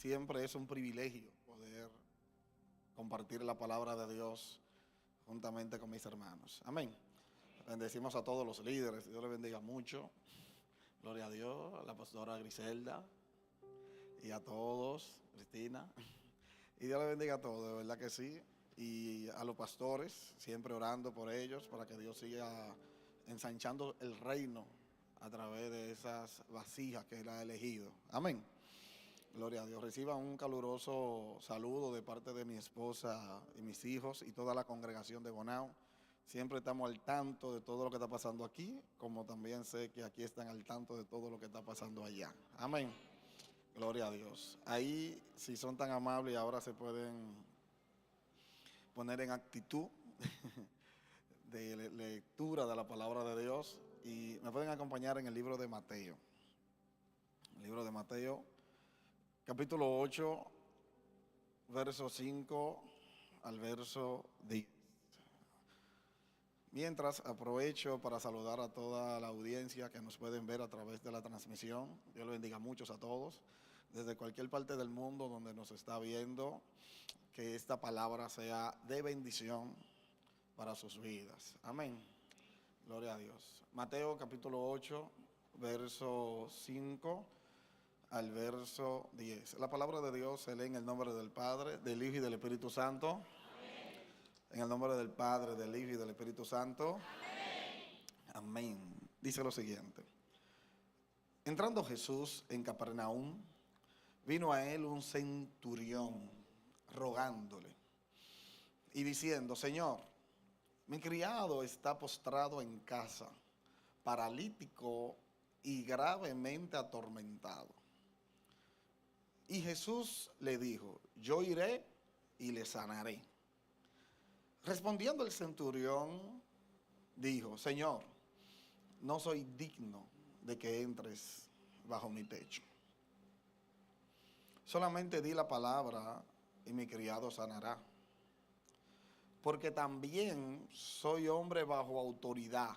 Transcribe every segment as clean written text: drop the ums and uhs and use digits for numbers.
siempre es un privilegio poder compartir la palabra de Dios juntamente con mis hermanos. Amén. Bendecimos a todos los líderes, Dios les bendiga mucho. Gloria a Dios, a la pastora Griselda y a todos, Cristina. Y Dios les bendiga a todos, de verdad que sí. Y a los pastores, siempre orando por ellos, para que Dios siga ensanchando el reino a través de esas vasijas que Él ha elegido. Amén. Gloria a Dios. Reciban un caluroso saludo de parte de mi esposa y mis hijos y toda la congregación de Bonao. Siempre estamos al tanto de todo lo que está pasando aquí, como también sé que aquí están al tanto de todo lo que está pasando allá. Amén. Gloria a Dios. Ahí, si son tan amables, ahora se pueden poner en actitud de lectura de la palabra de Dios y me pueden acompañar en el libro de Mateo. El libro de Mateo, capítulo 8, verso 5 al verso 10. Mientras, aprovecho para saludar a toda la audiencia que nos pueden ver a través de la transmisión. Dios les bendiga muchos a todos, desde cualquier parte del mundo donde nos está viendo, que esta palabra sea de bendición para sus vidas. Amén. Gloria a Dios. Mateo capítulo 8, verso 5 al verso 10. La palabra de Dios se lee en el nombre del Padre, del Hijo y del Espíritu Santo. En el nombre del Padre, del Hijo y del Espíritu Santo. Amén. Dice lo siguiente. Entrando Jesús en Capernaum, vino a él un centurión rogándole y diciendo: Señor, mi criado está postrado en casa, paralítico y gravemente atormentado. Y Jesús le dijo: yo iré y le sanaré. Respondiendo el centurión, dijo: Señor, no soy digno de que entres bajo mi techo. Solamente di la palabra y mi criado sanará. Porque también soy hombre bajo autoridad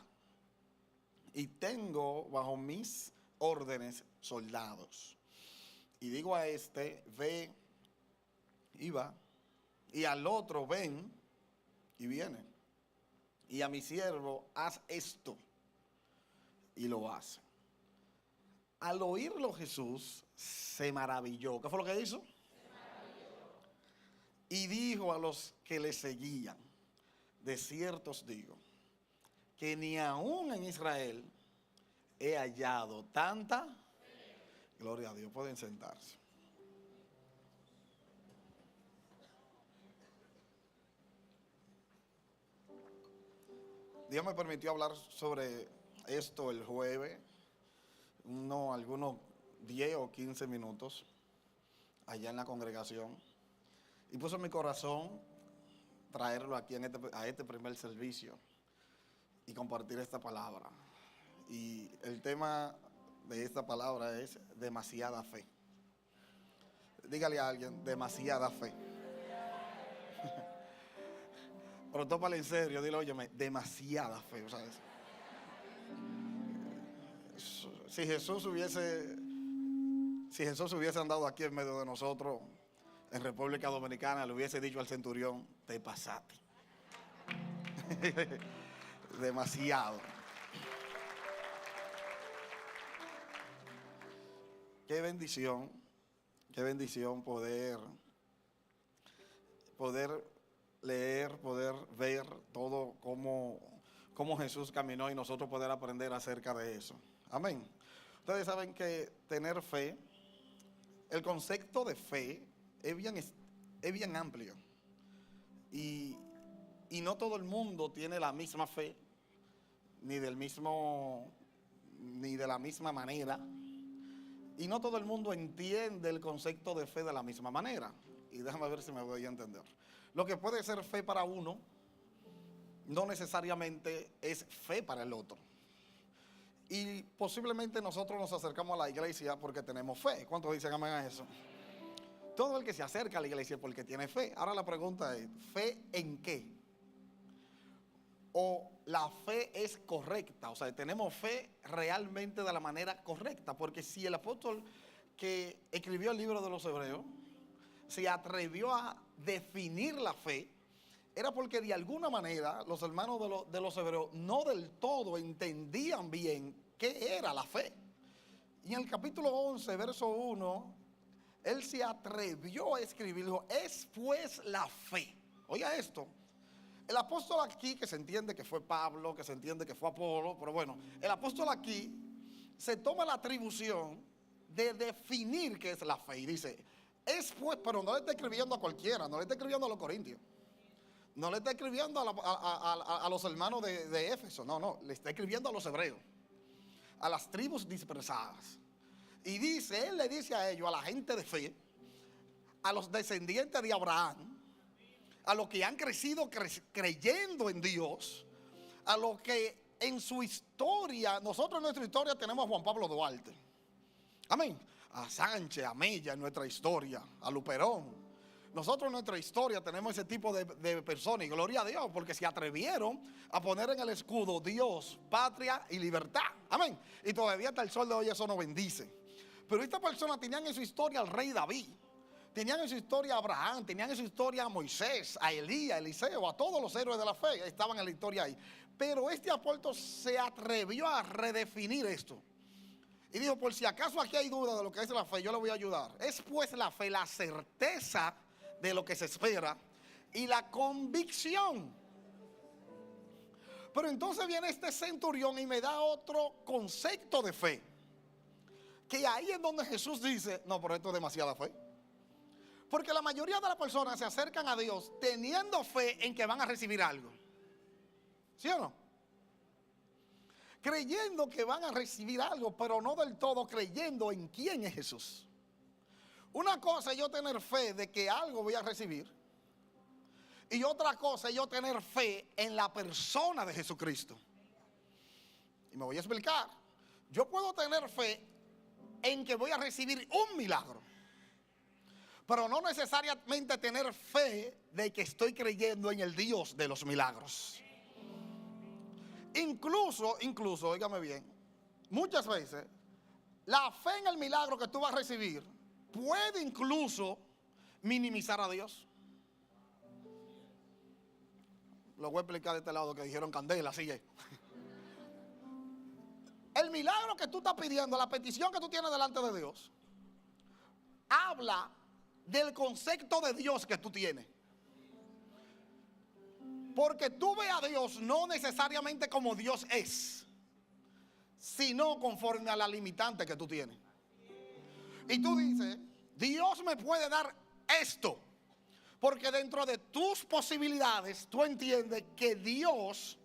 y tengo bajo mis órdenes soldados. Y digo a este: ve y va, y al otro: ven y viene, y a mi siervo: haz esto, y lo hace. Al oírlo Jesús se maravilló. ¿Qué fue lo que hizo? Y dijo a los que le seguían: de cierto os digo, que ni aún en Israel he hallado tanta fe. Gloria a Dios, pueden sentarse. Dios me permitió hablar sobre esto el jueves, algunos 10 o 15 minutos allá en la congregación, y puso en mi corazón traerlo aquí a este primer servicio y compartir esta palabra. Y el tema de esta palabra es demasiada fe. Dígale a alguien: demasiada fe. Pero tópale en serio, dile: óyeme, demasiada fe, ¿sabes? Si Jesús hubiese andado aquí en medio de nosotros en República Dominicana, le hubiese dicho al centurión: te pasaste. Demasiado. Qué bendición poder leer, poder ver todo cómo Jesús caminó y nosotros poder aprender acerca de eso. Amén. Ustedes saben que tener fe, el concepto de fe es bien amplio. Y no todo el mundo tiene la misma fe, ni de la misma manera. Y no todo el mundo entiende el concepto de fe de la misma manera. Y déjame ver si me voy a entender. Lo que puede ser fe para uno, no necesariamente es fe para el otro. Y posiblemente nosotros nos acercamos a la iglesia porque tenemos fe. ¿Cuántos dicen amén a eso? Todo el que se acerca a la iglesia es porque tiene fe. Ahora la pregunta es: ¿fe en qué? O la fe es correcta, o sea, tenemos fe realmente de la manera correcta. Porque si el apóstol que escribió el libro de los Hebreos se atrevió a definir la fe, era porque de alguna manera los hermanos de los hebreos no del todo entendían bien qué era la fe. Y en el capítulo 11, verso 1, él se atrevió a escribir, dijo, es pues la fe. Oiga esto, el apóstol aquí, que se entiende que fue Pablo, que se entiende que fue Apolo, pero bueno, el apóstol aquí se toma la atribución de definir qué es la fe y dice, es pues, pero no le está escribiendo a cualquiera, no le está escribiendo a los corintios, no le está escribiendo a los hermanos de Éfeso, no, le está escribiendo a los hebreos, a las tribus dispersadas. Y dice, él le dice a ellos, a la gente de fe, a los descendientes de Abraham, a los que han crecido creyendo en Dios, a los que en su historia, nosotros en nuestra historia tenemos a Juan Pablo Duarte, amén, a Sánchez, a Mella en nuestra historia, a Luperón. Nosotros en nuestra historia tenemos ese tipo de personas y gloria a Dios porque se atrevieron a poner en el escudo Dios, patria y libertad, amén. Y todavía hasta el sol de hoy eso nos bendice. Pero estas personas tenían en su historia al rey David, tenían en su historia a Abraham, tenían en su historia a Moisés, a Elías, a Eliseo, a todos los héroes de la fe, estaban en la historia ahí. Pero este apóstol se atrevió a redefinir esto. Y dijo, por si acaso aquí hay duda de lo que es la fe, yo le voy a ayudar. Es pues la fe, la certeza de lo que se espera y la convicción. Pero entonces viene este centurión y me da otro concepto de fe. Que ahí es donde Jesús dice, no, pero esto es demasiada fe. Porque la mayoría de las personas se acercan a Dios teniendo fe en que van a recibir algo. ¿Sí o no? Creyendo que van a recibir algo, pero no del todo creyendo en quién es Jesús. Una cosa es yo tener fe de que algo voy a recibir. Y otra cosa es yo tener fe en la persona de Jesucristo. Y me voy a explicar. Yo puedo tener fe en que voy a recibir un milagro, pero no necesariamente tener fe de que estoy creyendo en el Dios de los milagros. Incluso, óigame bien, muchas veces la fe en el milagro que tú vas a recibir puede incluso minimizar a Dios. Lo voy a explicar de este lado que dijeron candela, así es. El milagro que tú estás pidiendo, la petición que tú tienes delante de Dios, habla del concepto de Dios que tú tienes. Porque tú ves a Dios no necesariamente como Dios es, sino conforme a la limitante que tú tienes. Y tú dices, Dios me puede dar esto, porque dentro de tus posibilidades tú entiendes que Dios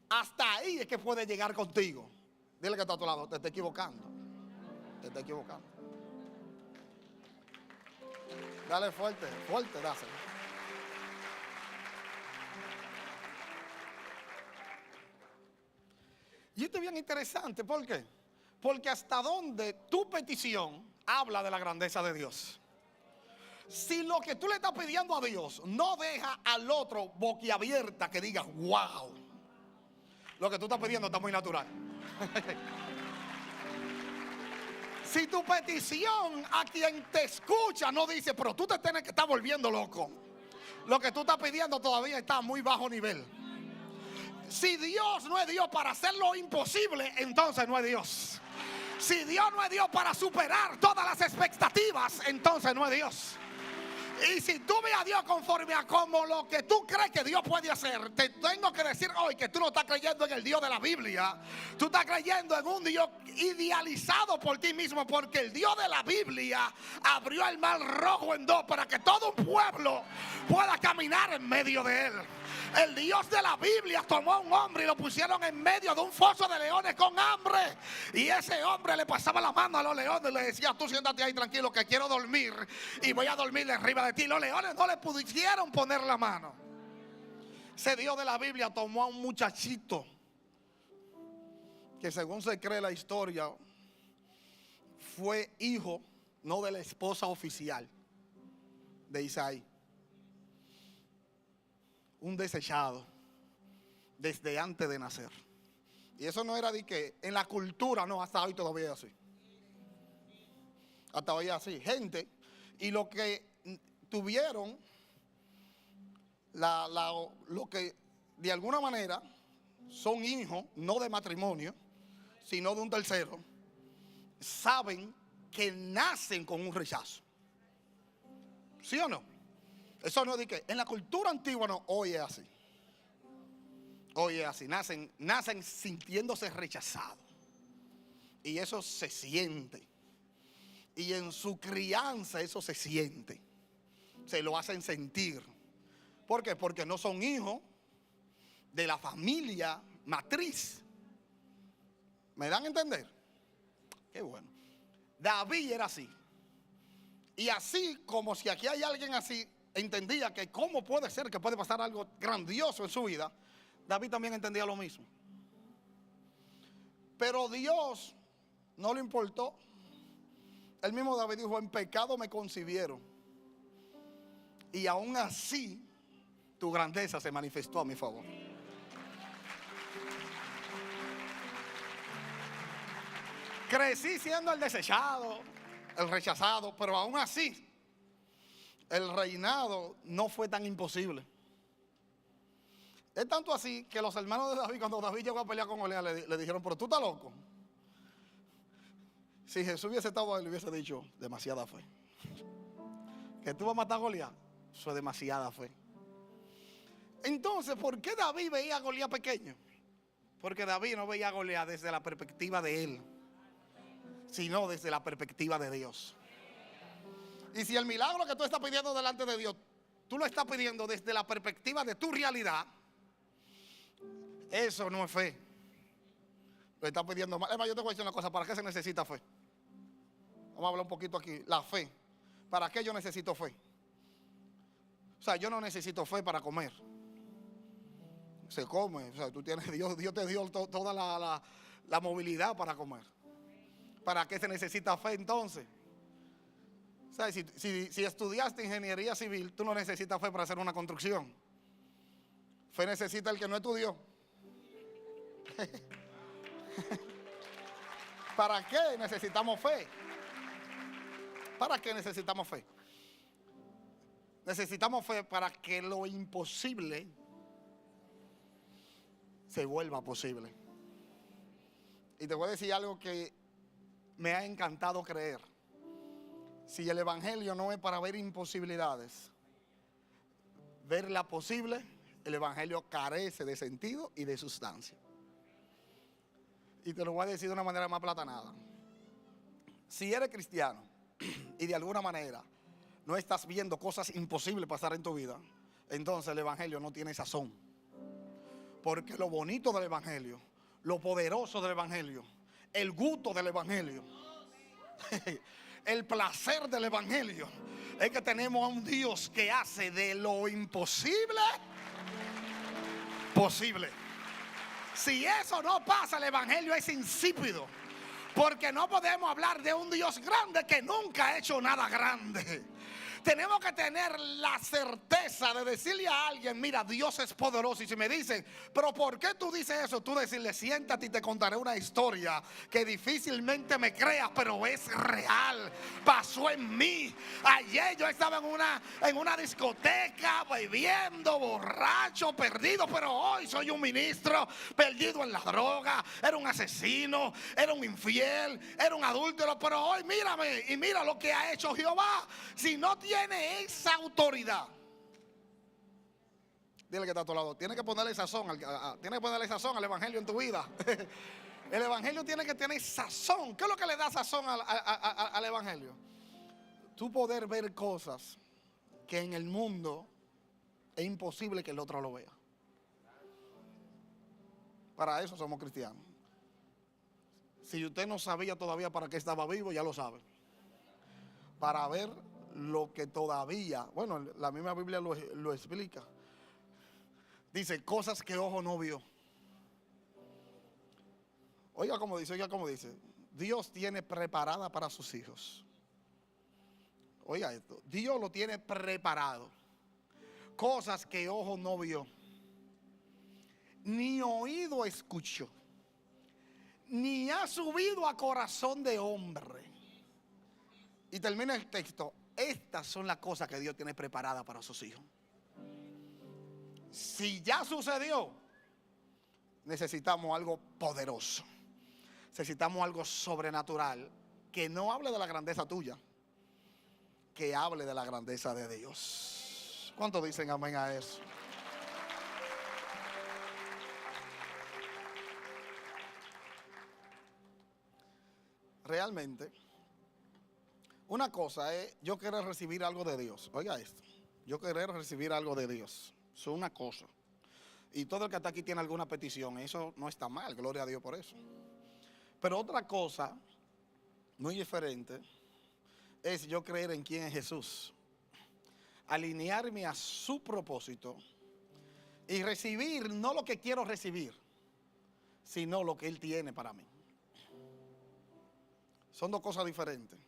hasta ahí es que puede llegar contigo. Dile que está a tu lado, te está equivocando. Te está equivocando. Dale fuerte, fuerte, dáselo. Y esto es bien interesante, ¿por qué? Porque hasta donde tu petición habla de la grandeza de Dios. Si lo que tú le estás pidiendo a Dios no deja al otro boquiabierta que diga, wow, lo que tú estás pidiendo está muy natural. Si tu petición a quien te escucha no dice, pero tú te tienes que estar volviendo loco, lo que tú estás pidiendo todavía está a muy bajo nivel. Si Dios no es Dios para hacer lo imposible, entonces no es Dios. Si Dios no es Dios para superar todas las expectativas, entonces no es Dios. Y si tú ves a Dios conforme a como lo que tú crees que Dios puede hacer, te tengo que decir hoy que tú no estás creyendo en el Dios de la Biblia. Tú estás creyendo en un Dios idealizado por ti mismo, porque el Dios de la Biblia abrió el mar rojo en dos para que todo un pueblo pueda caminar en medio de él. El Dios de la Biblia tomó a un hombre y lo pusieron en medio de un foso de leones con hambre. Y ese hombre le pasaba la mano a los leones y le decía, tú siéntate ahí tranquilo que quiero dormir y voy a dormir de arriba de ti. Los leones no le pudieron poner la mano. Ese Dios de la Biblia tomó a un muchachito que, según se cree la historia, fue hijo no de la esposa oficial de Isaí. Un desechado desde antes de nacer. Y eso no era de que en la cultura, no, hasta hoy todavía es así. Hasta hoy es así. Gente, y lo que tuvieron lo que de alguna manera son hijos, no de matrimonio, sino de un tercero, saben que nacen con un rechazo. ¿Sí o no? Eso no es de que en la cultura antigua no, hoy es así. Hoy es así, nacen sintiéndose rechazados. Y eso se siente. Y en su crianza eso se siente. Se lo hacen sentir. ¿Por qué? Porque no son hijos de la familia matriz. ¿Me dan a entender? Qué bueno. David era así. Y así como si aquí hay alguien así, entendía que cómo puede ser que puede pasar algo grandioso en su vida, David también entendía lo mismo. Pero Dios no le importó. El mismo David dijo, en pecado me concibieron. Y aún así, tu grandeza se manifestó a mi favor. Crecí siendo el desechado, el rechazado, pero aún así, el reinado no fue tan imposible. Es tanto así que los hermanos de David, cuando David llegó a pelear con Goliat, le dijeron, pero tú estás loco. Si Jesús hubiese estado ahí, le hubiese dicho, demasiada fe. Que tú vas a matar a Goliat, eso es demasiada fe. Entonces, ¿por qué David veía a Goliat pequeño? Porque David no veía a Goliat desde la perspectiva de él, sino desde la perspectiva de Dios. Y si el milagro que tú estás pidiendo delante de Dios, tú lo estás pidiendo desde la perspectiva de tu realidad, eso no es fe. Lo estás pidiendo mal. Además, yo te voy a decir una cosa, ¿para qué se necesita fe? Vamos a hablar un poquito aquí, la fe. ¿Para qué yo necesito fe? O sea, yo no necesito fe para comer. Se come, o sea, tú tienes, Dios te dio toda la movilidad para comer. ¿Para qué se necesita fe entonces? O sea, si estudiaste ingeniería civil, tú no necesitas fe para hacer una construcción. Fe necesita el que no estudió. ¿Para qué necesitamos fe? ¿Para qué necesitamos fe? Necesitamos fe para que lo imposible se vuelva posible. Y te voy a decir algo que me ha encantado creer. Si el evangelio no es para ver imposibilidades, verla posible, el evangelio carece de sentido y de sustancia. Y te lo voy a decir de una manera más platanada. Si eres cristiano y de alguna manera no estás viendo cosas imposibles pasar en tu vida, entonces el evangelio no tiene sazón. Porque lo bonito del evangelio, lo poderoso del evangelio, el gusto del evangelio, el placer del evangelio, es que tenemos a un Dios que hace de lo imposible posible. Si eso no pasa, el evangelio es insípido. Porque no podemos hablar de un Dios grande que nunca ha hecho nada grande. Tenemos que tener la certeza de decirle a alguien, mira, Dios es poderoso. Y si me dicen, pero ¿por qué tú dices eso? Tú decirle, siéntate y te contaré una historia que difícilmente me creas, pero es real. Pasó en mí. Ayer yo estaba en una discoteca bebiendo, borracho, perdido, pero hoy soy un ministro perdido en la droga. Era un asesino, era un infiel, era un adúltero, pero hoy mírame y mira lo que ha hecho Jehová. Si no tiene esa autoridad, dile que está a tu lado, tiene que ponerle sazón al evangelio en tu vida. El evangelio tiene que tener sazón. ¿Qué es lo que le da sazón al evangelio? Tú poder ver cosas que en el mundo es imposible que el otro lo vea. Para eso somos cristianos. Si usted no sabía todavía para qué estaba vivo, ya lo sabe. Para ver lo que todavía, bueno, la misma Biblia lo explica. Dice, cosas que ojo no vio. Oiga cómo dice. Dios tiene preparada para sus hijos. Oiga esto, Dios lo tiene preparado. Cosas que ojo no vio, ni oído escuchó, ni ha subido a corazón de hombre. Y termina el texto. Estas son las cosas que Dios tiene preparadas para sus hijos. Si ya sucedió, necesitamos algo poderoso. Necesitamos algo sobrenatural que no hable de la grandeza tuya, que hable de la grandeza de Dios. ¿Cuántos dicen amén a eso? Realmente, una cosa es yo querer recibir algo de Dios. Oiga esto, yo querer recibir algo de Dios. Eso es una cosa. Y todo el que está aquí tiene alguna petición, eso no está mal, gloria a Dios por eso. Pero otra cosa muy diferente es yo creer en quién es Jesús, alinearme a su propósito y recibir no lo que quiero recibir, sino lo que Él tiene para mí. Son dos cosas diferentes.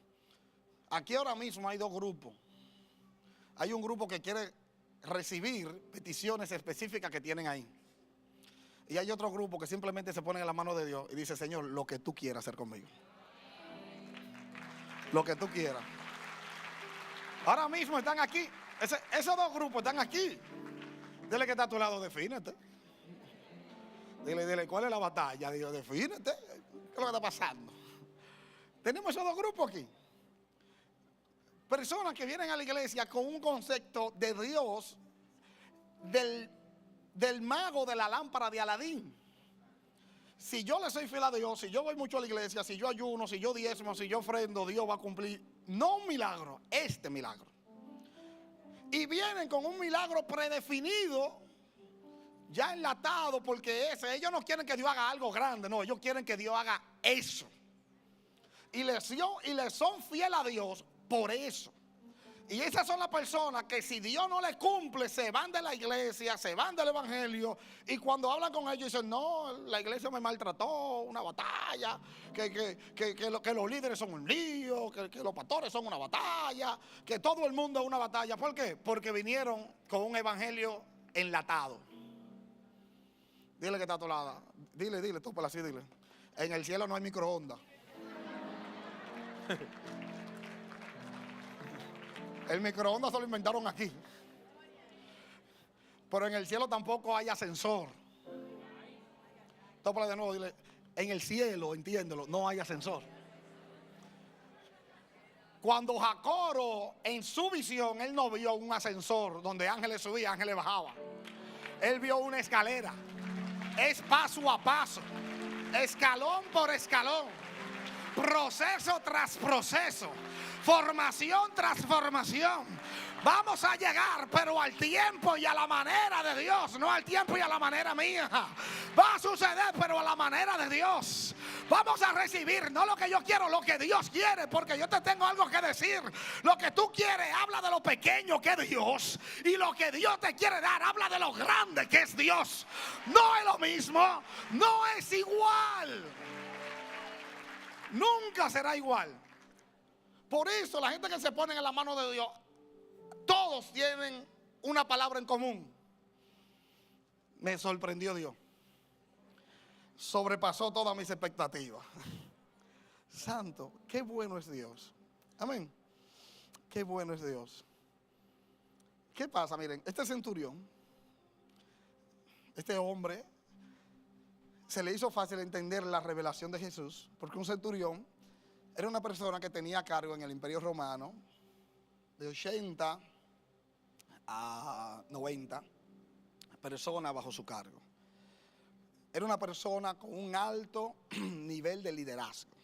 Aquí ahora mismo hay dos grupos. Hay un grupo que quiere recibir peticiones específicas que tienen ahí. Y hay otro grupo que simplemente se pone en la mano de Dios y dice: Señor, lo que tú quieras hacer conmigo. Lo que tú quieras. Ahora mismo están aquí. Esos dos grupos están aquí. Dile que está a tu lado, defínete. Dile, ¿cuál es la batalla? Digo, defínete. ¿Qué es lo que está pasando? Tenemos esos dos grupos aquí. Personas que vienen a la iglesia con un concepto de Dios del mago de la lámpara de Aladín. Si yo le soy fiel a Dios, si yo voy mucho a la iglesia, si yo ayuno, si yo diezmo, si yo ofrendo, Dios va a cumplir, no un milagro, este milagro. Y vienen con un milagro predefinido, ya enlatado, porque ellos no quieren que Dios haga algo grande, no, ellos quieren que Dios haga eso. Y les son fiel a Dios por eso. Y esas son las personas que si Dios no les cumple, se van de la iglesia, se van del evangelio. Y cuando hablan con ellos dicen: no, la iglesia me maltrató, una batalla, que los líderes son un lío, que los pastores son una batalla, que todo el mundo es una batalla. ¿Por qué? Porque vinieron con un evangelio enlatado. Dile que está a tu lado. Dile, tú por así, dile. En el cielo no hay microondas. El microondas se lo inventaron aquí. Pero en el cielo tampoco hay ascensor. Tópala de nuevo, dile: en el cielo, entiéndelo, no hay ascensor. Cuando Jacoro, en su visión, él no vio un ascensor donde ángeles subían, ángeles bajaban. Él vio una escalera. Es paso a paso, escalón por escalón, proceso tras proceso, formación tras formación. Vamos a llegar, pero al tiempo y a la manera de Dios, no al tiempo y a la manera mía. Va a suceder, pero a la manera de Dios. Vamos a recibir, no lo que yo quiero, lo que Dios quiere, porque yo te tengo algo que decir. Lo que tú quieres, habla de lo pequeño que es Dios. Y lo que Dios te quiere dar, habla de lo grande que es Dios. No es lo mismo, no es igual. Nunca será igual. Por eso la gente que se pone en la mano de Dios, todos tienen una palabra en común. Me sorprendió Dios. Sobrepasó todas mis expectativas. Santo, qué bueno es Dios. Amén. Qué bueno es Dios. ¿Qué pasa? Miren, este centurión, este hombre, se le hizo fácil entender la revelación de Jesús, porque un centurión era una persona que tenía a cargo en el Imperio Romano de 80 a 90 personas bajo su cargo. Era una persona con un alto nivel de liderazgo.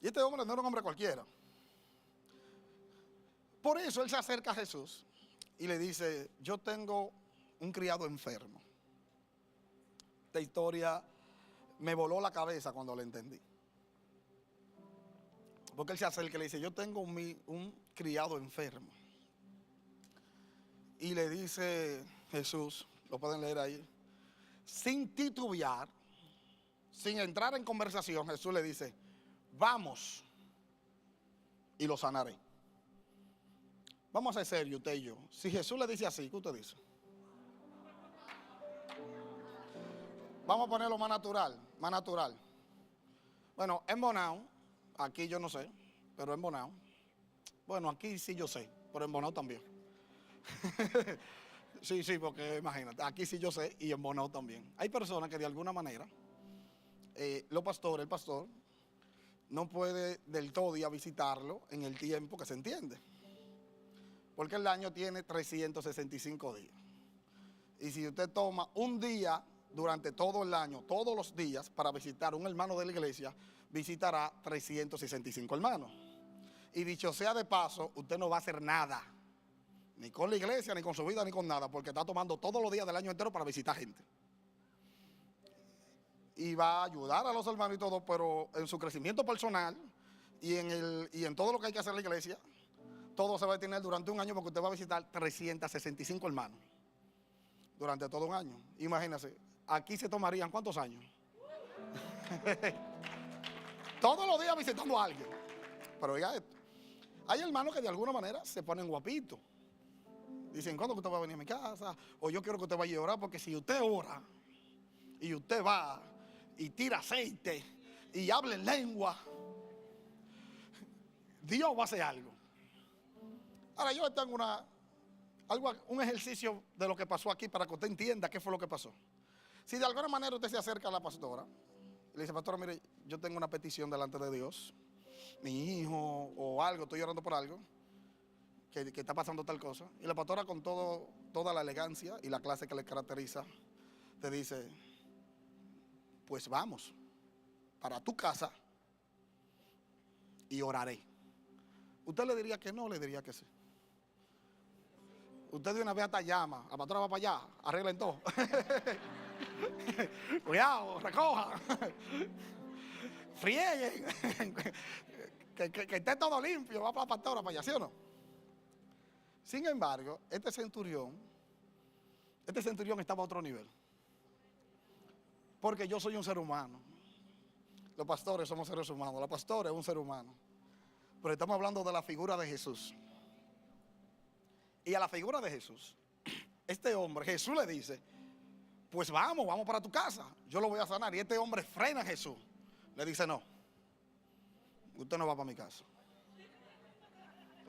Y este hombre no era un hombre cualquiera. Por eso él se acerca a Jesús y le dice: yo tengo un criado enfermo. Esta historia me voló la cabeza cuando la entendí. Porque él se acerca y le dice: yo tengo un criado enfermo. Y le dice Jesús, lo pueden leer ahí, sin titubear, sin entrar en conversación, Jesús le dice: vamos y lo sanaré. Vamos a ser serios usted y yo. Si Jesús le dice así, ¿qué usted dice? Vamos a ponerlo más natural, más natural. Bueno, en Bonao, aquí yo no sé, pero en Bonao, Bueno, aquí sí yo sé, pero en Bonao también. Sí, porque imagínate, aquí sí yo sé y en Bonao también. Hay personas que de alguna manera, el pastor, no puede del todo ir a visitarlo en el tiempo que se entiende. Porque el año tiene 365 días. Y si usted toma un día durante todo el año, todos los días, para visitar un hermano de la iglesia, visitará 365 hermanos. Y dicho sea de paso, usted no va a hacer nada, ni con la iglesia, ni con su vida, ni con nada, porque está tomando todos los días del año entero para visitar gente. Y va a ayudar a los hermanos y todo, pero en su crecimiento personal y en todo lo que hay que hacer en la iglesia, todo se va a tener durante un año, porque usted va a visitar 365 hermanos durante todo un año. Imagínense, aquí se tomarían ¿cuántos años? Todos los días visitando a alguien. Pero oiga esto, hay hermanos que de alguna manera se ponen guapitos. Dicen, ¿cuándo usted va a venir a mi casa? O yo quiero que usted vaya a orar, porque si usted ora y usted va y tira aceite y habla en lengua, Dios va a hacer algo. Ahora yo tengo un ejercicio de lo que pasó aquí para que usted entienda qué fue lo que pasó. Si de alguna manera usted se acerca a la pastora y le dice, pastora, mire, yo tengo una petición delante de Dios, mi hijo o algo, estoy orando por algo, que está pasando tal cosa, y la pastora con toda la elegancia y la clase que le caracteriza, te dice, pues vamos para tu casa y oraré. ¿Usted le diría que no o le diría que sí? Usted de una vez hasta llama, la pastora va para allá, arreglen todo. Cuidado, recoja. Frieguen. que esté todo limpio, va para la pastora para allá, ¿sí o no? Sin embargo, este centurión estaba a otro nivel. Porque yo soy un ser humano. Los pastores somos seres humanos, la pastora es un ser humano. Pero estamos hablando de la figura de Jesús. Y a la figura de Jesús, este hombre, Jesús le dice, pues vamos para tu casa, yo lo voy a sanar. Y este hombre frena a Jesús, le dice, no, usted no va para mi casa.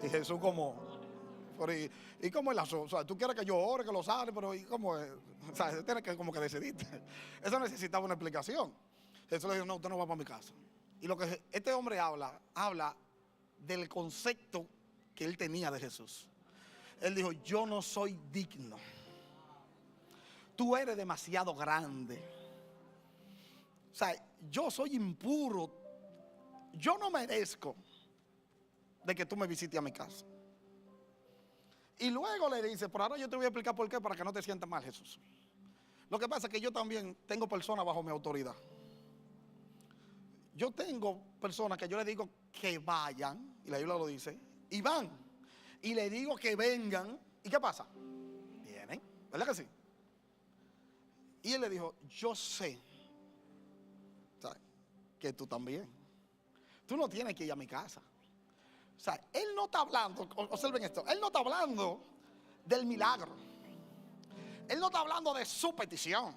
Y Jesús ¿y cómo es la cosa? O sea, tú quieres que yo ore, que lo sane, pero ¿y cómo es? O sea, tienes que como que decidirte. Eso necesitaba una explicación. Jesús le dijo, no, usted no va para mi casa. Y lo que este hombre habla del concepto que él tenía de Jesús. Él dijo, yo no soy digno. Tú eres demasiado grande. O sea, yo soy impuro. Yo no merezco de que tú me visites a mi casa. Y luego le dice, por ahora yo te voy a explicar por qué, para que no te sientas mal, Jesús. Lo que pasa es que yo también tengo personas bajo mi autoridad. Yo tengo personas que yo le digo que vayan, y la Biblia lo dice, y van. Y le digo que vengan, ¿y qué pasa? Vienen, ¿verdad que sí? Y él le dijo, yo sé, ¿sabes?, que tú también. Tú no tienes que ir a mi casa. O sea, él no está hablando, observen esto, él no está hablando del milagro. Él no está hablando de su petición.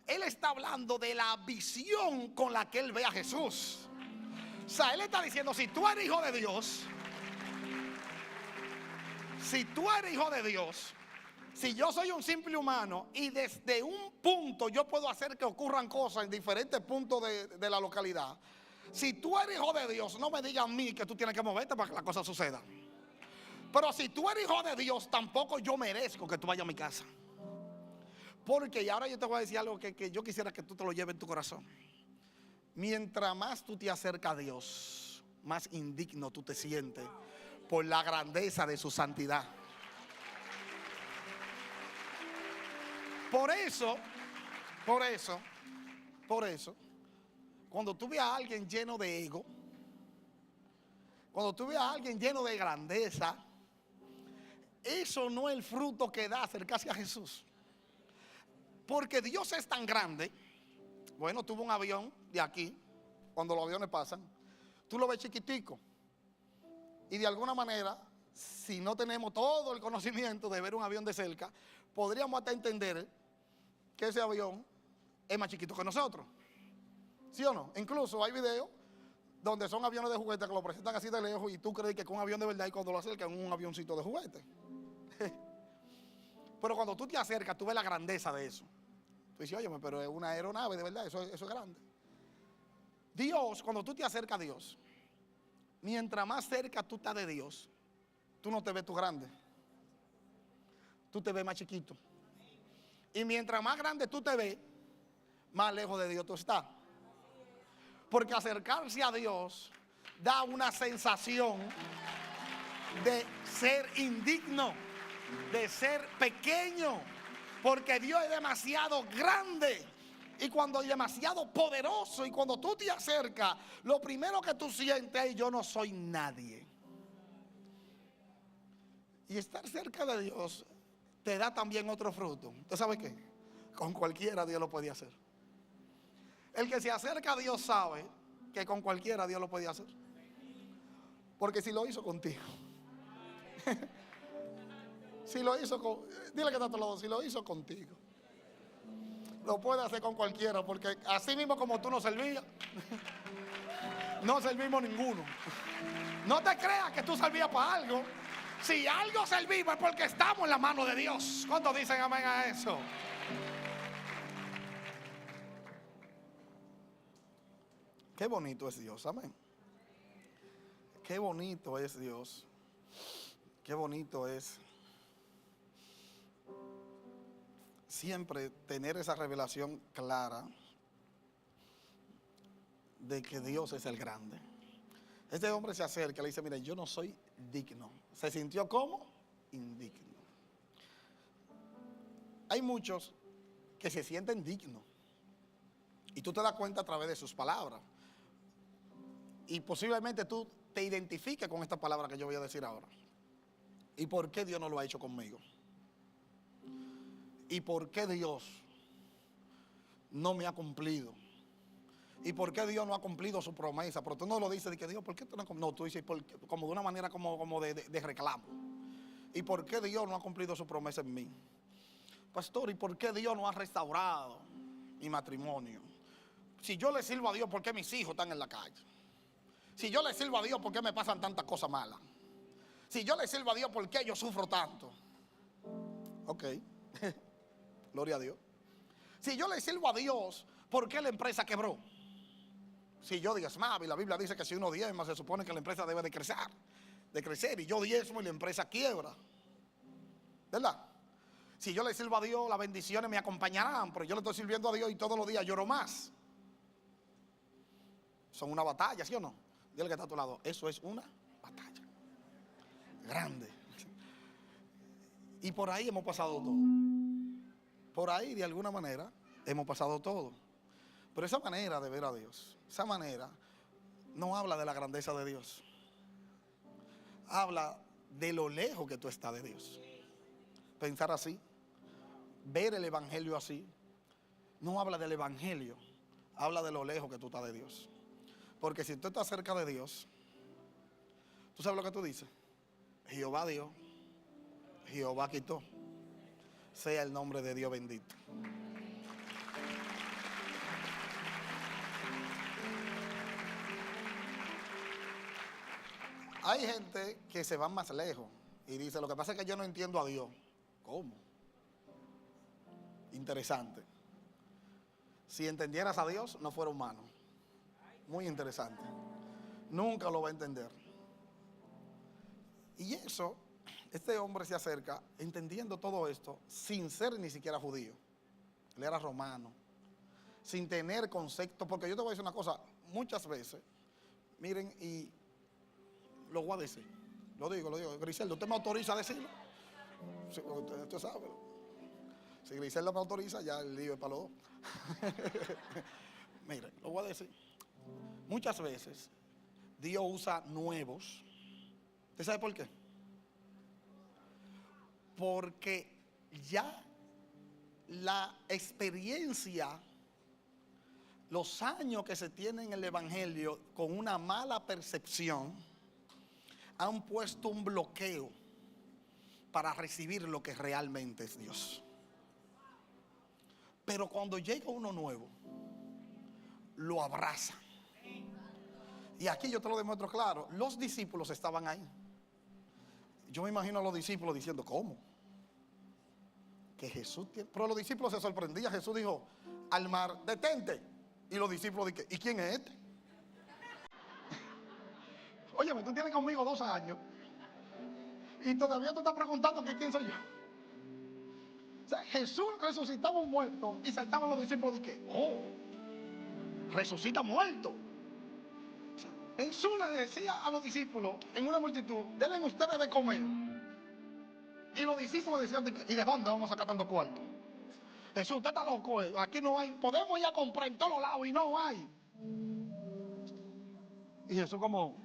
Él está hablando de la visión con la que él ve a Jesús. O sea, él está diciendo, si tú eres hijo de Dios, si yo soy un simple humano y desde un punto yo puedo hacer que ocurran cosas en diferentes puntos de la localidad, si tú eres hijo de Dios, no me digas a mí que tú tienes que moverte para que la cosa suceda. Pero si tú eres hijo de Dios, tampoco yo merezco que tú vayas a mi casa. Porque, y ahora yo te voy a decir algo que yo quisiera que tú te lo lleves en tu corazón. Mientras más tú te acercas a Dios, más indigno tú te sientes por la grandeza de su santidad. Por eso, cuando tú ves a alguien lleno de ego, cuando tú ves a alguien lleno de grandeza, eso no es el fruto que da acercarse a Jesús. Porque Dios es tan grande. Bueno, tuvo un avión de aquí, cuando los aviones pasan, tú lo ves chiquitico. Y de alguna manera, si no tenemos todo el conocimiento de ver un avión de cerca, podríamos hasta entender que ese avión es más chiquito que nosotros. ¿Sí o no? Incluso hay videos donde son aviones de juguete que lo presentan así de lejos y tú crees que es un avión de verdad y cuando lo acercan es un avioncito de juguete. Pero cuando tú te acercas, tú ves la grandeza de eso. Tú dices, oye, pero es una aeronave de verdad, eso es grande. Dios, cuando tú te acercas a Dios, mientras más cerca tú estás de Dios, tú no te ves tú grande. Tú te ves más chiquito. Y mientras más grande tú te ves, más lejos de Dios tú estás. Porque acercarse a Dios da una sensación de ser indigno, de ser pequeño, porque Dios es demasiado grande y cuando es demasiado poderoso, y cuando tú te acercas, lo primero que tú sientes es: yo no soy nadie. Y estar cerca de Dios te da también otro fruto. ¿Usted sabe qué? Con cualquiera Dios lo puede hacer. El que se acerca a Dios sabe que con cualquiera Dios lo puede hacer. Porque si lo hizo contigo, si lo hizo con, dile que está a tu lado, si lo hizo contigo, lo puede hacer con cualquiera, porque así mismo como tú no servías, no servimos ninguno. No te creas que tú servías para algo. Si algo servimos es porque estamos en la mano de Dios. ¿Cuántos dicen amén a eso? Qué bonito es Dios, amén. Qué bonito es Dios. Qué bonito es siempre tener esa revelación clara de que Dios es el grande. Este hombre se acerca y le dice: mira, yo no soy digno. ¿Se sintió como? Indigno. Hay muchos que se sienten dignos y tú te das cuenta a través de sus palabras. Y posiblemente tú te identifiques con esta palabra que yo voy a decir ahora. ¿Y por qué Dios no lo ha hecho conmigo? ¿Y por qué Dios no me ha cumplido? ¿Y por qué Dios no ha cumplido su promesa? Pero tú no lo dices de que Dios, ¿por qué tú no? No, tú dices como de una manera como de reclamo. ¿Y por qué Dios no ha cumplido su promesa en mí? Pastor, ¿y por qué Dios no ha restaurado mi matrimonio? Si yo le sirvo a Dios, ¿por qué mis hijos están en la calle? Si yo le sirvo a Dios, ¿por qué me pasan tantas cosas malas? Si yo le sirvo a Dios, ¿por qué yo sufro tanto? Ok, gloria a Dios. Si yo le sirvo a Dios, ¿por qué la empresa quebró? Si yo diezmaba, y la Biblia dice que si uno diezma, se supone que la empresa debe de crecer, y yo diezmo y la empresa quiebra, ¿verdad? Si yo le sirvo a Dios, las bendiciones me acompañarán, pero yo le estoy sirviendo a Dios y todos los días lloro más. Son una batalla, ¿sí o no? Dile que está a tu lado, eso es una batalla grande. Y por ahí hemos pasado todo. Por ahí, de alguna manera, hemos pasado todo. Pero esa manera de ver a Dios, esa manera, no habla de la grandeza de Dios. Habla de lo lejos que tú estás de Dios. Pensar así, ver el evangelio así, no habla del evangelio, habla de lo lejos que tú estás de Dios. Porque si tú estás cerca de Dios, ¿tú sabes lo que tú dices? Jehová dio, Jehová quitó. Sea el nombre de Dios bendito. Hay gente que se va más lejos y dice: lo que pasa es que yo no entiendo a Dios. ¿Cómo? Interesante. Si entendieras a Dios, no fuera humano. Muy interesante. Nunca lo va a entender. Y eso, este hombre se acerca entendiendo todo esto sin ser ni siquiera judío. Él era romano, sin tener concepto. Porque yo te voy a decir una cosa, muchas veces, miren, y lo voy a decir, lo digo, Griselda, ¿usted me autoriza a decirlo? Sí, usted sabe. Si Griselda me autoriza, ya el lío es para los dos. Miren, lo voy a decir. Muchas veces Dios usa nuevos. ¿Usted sabe por qué? Porque ya la experiencia, los años que se tienen en el evangelio con una mala percepción, han puesto un bloqueo para recibir lo que realmente es Dios. Pero cuando llega uno nuevo, lo abraza Y aquí yo te lo demuestro claro. Los discípulos estaban ahí. Yo me imagino a los discípulos diciendo, ¿cómo? Que Jesús tiene... Pero los discípulos se sorprendían. Jesús dijo al mar, detente. Y los discípulos dijeron, ¿y quién es este? Óyeme, tú tienes conmigo 2 años y todavía tú estás preguntando que quién soy yo. O sea, Jesús resucitaba un muerto y saltaban los discípulos y que, oh, resucita muerto. O sea, Jesús le decía a los discípulos en una multitud, denle ustedes de comer. Y los discípulos decían, ¿y de dónde vamos a sacar tanto cuarto? Jesús, usted está loco, aquí no hay, podemos ir a comprar en todos lados y no hay. Y Jesús como,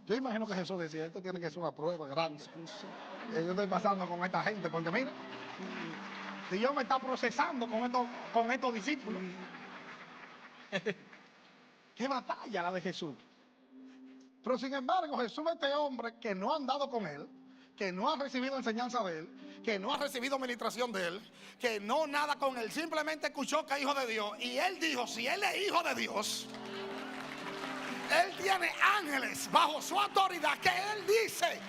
yo imagino que Jesús decía, esto tiene que ser una prueba grande. Yo estoy pasando con esta gente, porque mira, si Dios me está procesando con estos discípulos. Qué batalla la de Jesús. Pero sin embargo, Jesús ve a este hombre que no ha andado con él, que no ha recibido enseñanza de él, que no ha recibido administración de él, que no nada con él, simplemente escuchó que es hijo de Dios. Y él dijo, si él es hijo de Dios, él tiene ángeles bajo su autoridad que él dice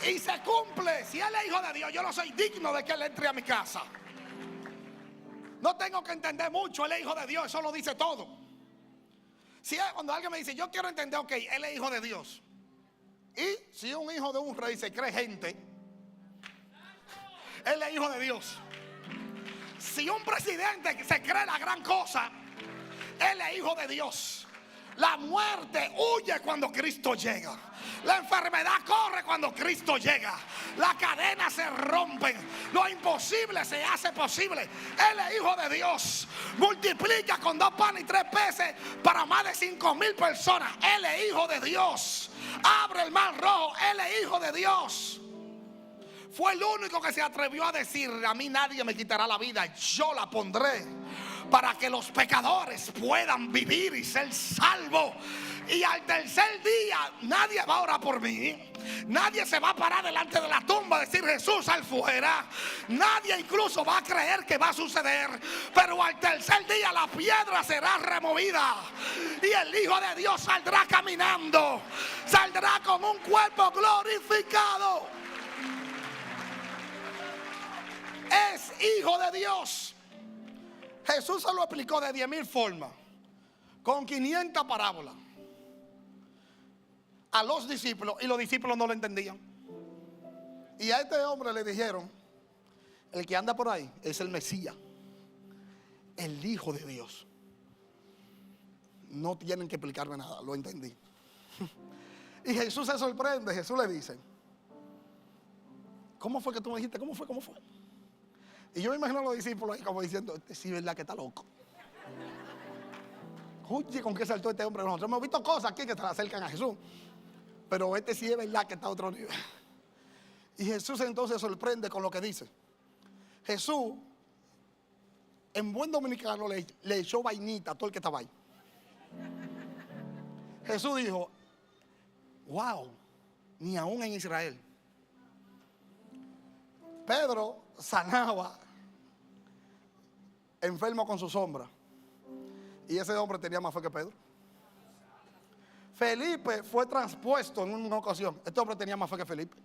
y se cumple. Si él es hijo de Dios, yo no soy digno de que él entre a mi casa. No tengo que entender mucho, él es hijo de Dios, eso lo dice todo. Si es, cuando alguien me dice, yo quiero entender, ok, él es hijo de Dios. Y si un hijo de un rey se cree gente, él es hijo de Dios. Si un presidente se cree la gran cosa, él es hijo de Dios. La muerte huye cuando Cristo llega. La enfermedad corre cuando Cristo llega. Las cadenas se rompen. Lo imposible se hace posible. Él es hijo de Dios. Multiplica con 2 panes y 3 peces para más de 5,000 personas. Él es hijo de Dios. Abre el mar rojo. Él es hijo de Dios. Fue el único que se atrevió a decir, a mí nadie me quitará la vida, yo la pondré para que los pecadores puedan vivir y ser salvos. Y al tercer día nadie va a orar por mí. Nadie se va a parar delante de la tumba a decir Jesús sal fuera. Nadie incluso va a creer que va a suceder. Pero al tercer día la piedra será removida y el Hijo de Dios saldrá caminando. Saldrá con un cuerpo glorificado. Es hijo de Dios. Jesús se lo explicó de 10,000 formas, con 500 parábolas a los discípulos, y los discípulos no lo entendían. Y a este hombre le dijeron, el que anda por ahí es el Mesías, el Hijo de Dios. No tienen que explicarme nada, lo entendí. Y Jesús se sorprende. Jesús le dice, ¿cómo fue que tú me dijiste? ¿Cómo fue? Y yo me imagino a los discípulos ahí como diciendo, este sí es verdad que está loco. Oye, ¿con qué saltó este hombre? Nosotros hemos visto cosas aquí que te acercan a Jesús, pero este sí es verdad que está a otro nivel. Y Jesús entonces sorprende con lo que dice. Jesús, en buen dominicano, le echó vainita a todo el que estaba ahí. Jesús dijo, wow, ni aún en Israel. Pedro sanaba enfermo con su sombra. Y ese hombre tenía más fe que Pedro. Felipe fue transpuesto en una ocasión. Este hombre tenía más fe que Felipe.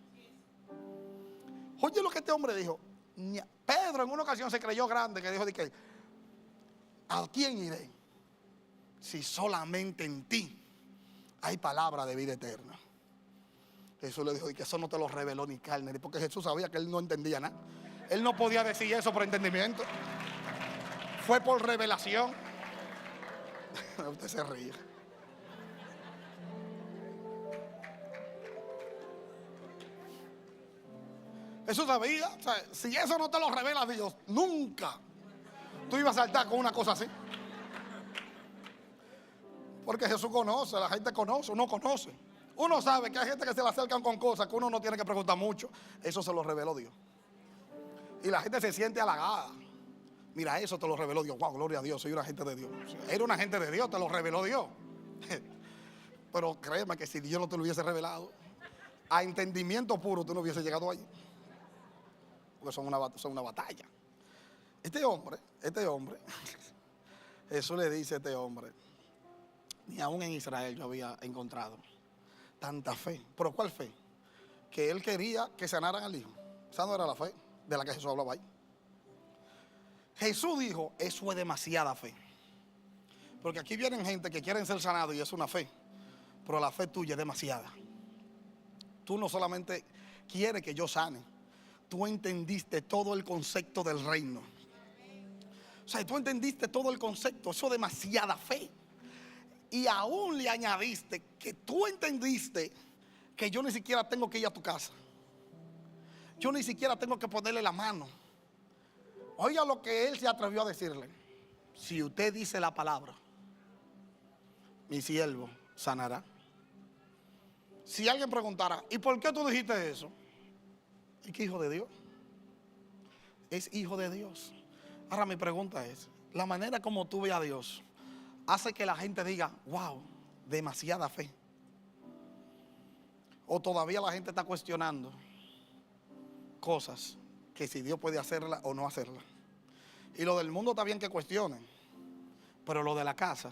Oye lo que este hombre dijo. Pedro en una ocasión se creyó grande, que dijo de que, ¿a quién iré? Si solamente en ti hay palabra de vida eterna. Jesús le dijo, y que eso no te lo reveló ni carne, porque Jesús sabía que él no entendía nada. Él no podía decir eso por entendimiento. Fue por revelación. Usted se ríe. Jesús sabía, o sea, si eso no te lo revela Dios, nunca tú ibas a saltar con una cosa así. Porque Jesús conoce, la gente conoce, uno conoce. Uno sabe que hay gente que se le acercan con cosas que uno no tiene que preguntar mucho. Eso se lo reveló Dios. Y la gente se siente halagada. Mira, eso te lo reveló Dios. Wow, gloria a Dios, soy una gente de Dios. Era una gente de Dios, te lo reveló Dios. Pero créeme que si Dios no te lo hubiese revelado, a entendimiento puro tú no hubiese llegado allí. Porque son una batalla. Este hombre, Jesús le dice a este hombre, Ni aún en Israel yo había encontrado tanta fe. ¿Pero cuál fe? Que él quería que sanaran al hijo. Esa no era la fe de la que Jesús hablaba ahí. Jesús dijo, eso es demasiada fe. Porque aquí vienen gente que quieren ser sanados y es una fe. Pero la fe tuya es demasiada. Tú no solamente quieres que yo sane, tú entendiste todo el concepto del reino. O sea, tú entendiste todo el concepto, eso es demasiada fe. Y aún le añadiste que tú entendiste que yo ni siquiera tengo que ir a tu casa. Yo ni siquiera tengo que ponerle la mano. Oiga lo que él se atrevió a decirle. Si usted dice la palabra, mi siervo sanará. Si alguien preguntara, ¿y por qué tú dijiste eso? Es que hijo de Dios. Es hijo de Dios. Ahora mi pregunta es, la manera como tú ves a Dios hace que la gente diga, wow, demasiada fe. O todavía la gente está cuestionando cosas que si Dios puede hacerla o no hacerla. Y lo del mundo está bien que cuestionen, pero lo de la casa.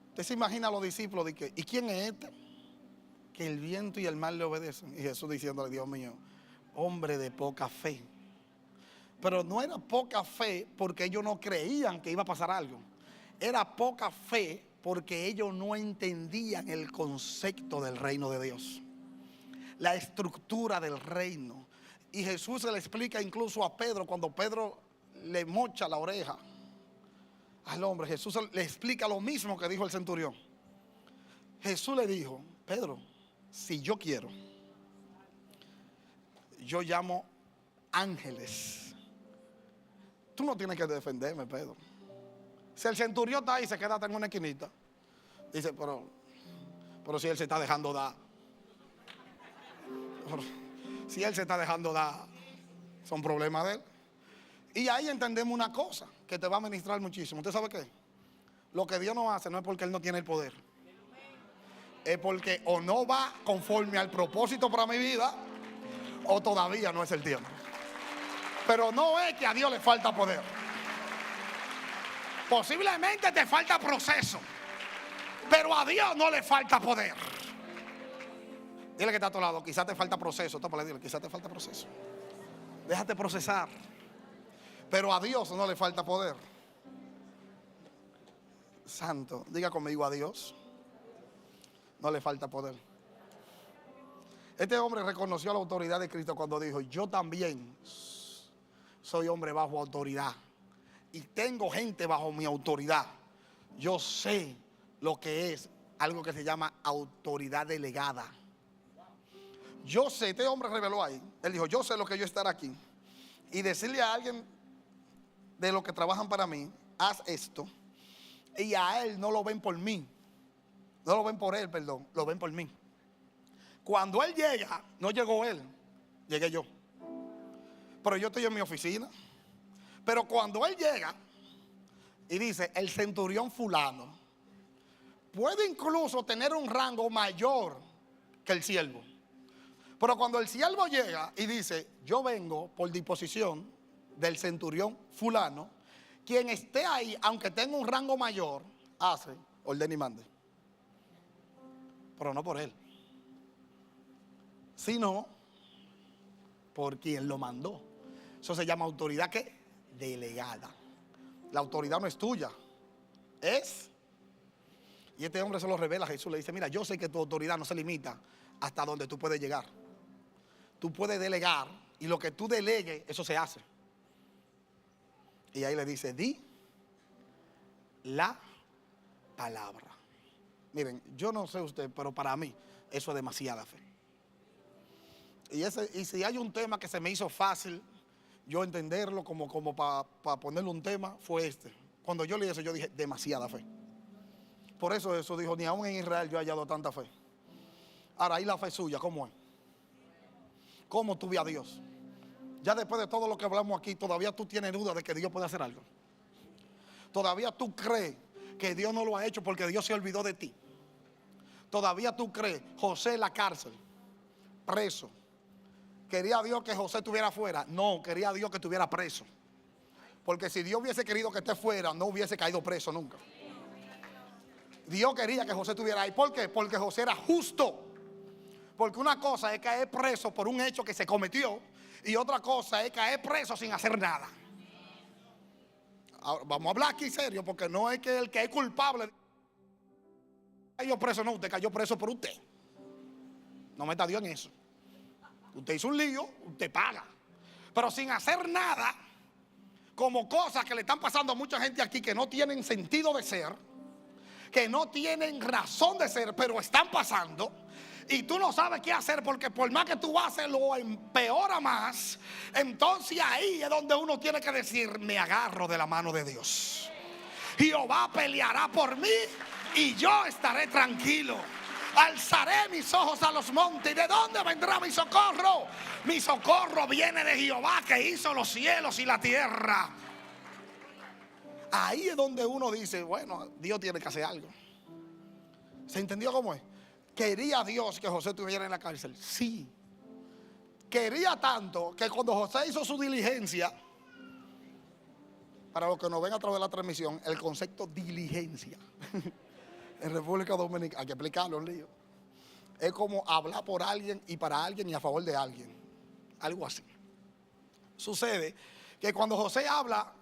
Usted se imagina a los discípulos de que, ¿y quién es este? Que el viento y el mar le obedecen. Y Jesús diciéndole, Dios mío, hombre de poca fe. Pero no era poca fe porque ellos no creían que iba a pasar algo. Era poca fe porque ellos no entendían el concepto del reino de Dios, la estructura del reino. Y Jesús se le explica incluso a Pedro cuando Pedro le mocha la oreja al hombre. Jesús le explica lo mismo que dijo el centurión. Jesús le dijo, Pedro, si yo quiero, yo llamo ángeles. Tú no tienes que defenderme, Pedro. Si el centurión está ahí, se queda en una esquinita. Dice, pero si él se está dejando dar. Si él se está dejando dar, son problemas de él. Y ahí entendemos una cosa que te va a ministrar muchísimo. ¿Usted sabe qué? Lo que Dios no hace no es porque Él no tiene el poder. Es porque o no va conforme al propósito para mi vida, o todavía no es el tiempo. Pero no es que a Dios le falta poder. Posiblemente te falta proceso, pero a Dios no le falta poder. Dile que está a tu lado, quizás te falta proceso. Tópale, dile, quizás te falta proceso. Déjate procesar. Pero a Dios no le falta poder. Santo, diga conmigo, a Dios no le falta poder. Este hombre reconoció la autoridad de Cristo cuando dijo, yo también soy hombre bajo autoridad y tengo gente bajo mi autoridad. Yo sé lo que es algo que se llama autoridad delegada. Yo sé, este hombre reveló ahí, él dijo, yo sé lo que yo estar aquí y decirle a alguien de los que trabajan para mí, haz esto, y a él no lo ven por mí, no lo ven por él, perdón, lo ven por mí. Cuando él llega, no llegó él, llegué yo. Pero yo estoy en mi oficina. Pero cuando él llega y dice, el centurión fulano puede incluso tener un rango mayor que el siervo. Pero cuando el siervo llega y dice, yo vengo por disposición del centurión fulano, quien esté ahí, aunque tenga un rango mayor, hace, ordena y mande. Pero no por él, sino por quien lo mandó. Eso se llama autoridad, ¿qué? Delegada. La autoridad no es tuya, es. Y este hombre se lo revela a Jesús. Le dice, mira, yo sé que tu autoridad no se limita hasta donde tú puedes llegar. Tú puedes delegar y lo que tú delegues, eso se hace. Y ahí le dice, di la palabra. Miren, yo no sé usted, pero para mí eso es demasiada fe. Y si hay un tema que se me hizo fácil yo entenderlo como para ponerle un tema, fue este. Cuando yo leí eso, yo dije, demasiada fe. Por eso dijo, ni aún en Israel yo he hallado tanta fe. Ahora, ahí la fe suya, ¿cómo es? ¿Cómo tú ves a Dios? Ya después de todo lo que hablamos aquí, todavía tú tienes duda de que Dios puede hacer algo. Todavía tú crees que Dios no lo ha hecho porque Dios se olvidó de ti. Todavía tú crees, José en la cárcel, preso. ¿Quería Dios que José estuviera fuera? No, quería Dios que estuviera preso. Porque si Dios hubiese querido que esté fuera, no hubiese caído preso nunca. Dios quería que José estuviera ahí. ¿Por qué? Porque José era justo. Porque una cosa es caer preso por un hecho que se cometió y otra cosa es caer preso sin hacer nada. Ahora, vamos a hablar aquí serio, porque no es que el que es culpable cayó preso, no, usted cayó preso por usted. No meta a Dios en eso. Usted hizo un lío, usted paga. Pero sin hacer nada, como cosas que le están pasando a mucha gente aquí que no tienen sentido de ser, que no tienen razón de ser, pero están pasando. Y tú no sabes qué hacer, porque por más que tú haces lo empeora más. Entonces ahí es donde uno tiene que decir: me agarro de la mano de Dios. Jehová peleará por mí y yo estaré tranquilo. Alzaré mis ojos a los montes. ¿Y de dónde vendrá mi socorro? Mi socorro viene de Jehová, que hizo los cielos y la tierra. Ahí es donde uno dice: bueno, Dios tiene que hacer algo. ¿Se entendió cómo es? ¿Quería Dios que José estuviera en la cárcel? Sí. Quería tanto que cuando José hizo su diligencia, para los que nos ven a través de la transmisión, el concepto diligencia en República Dominicana, hay que explicarlo, un lío. Es como hablar por alguien y para alguien y a favor de alguien. Algo así. Sucede que cuando José habla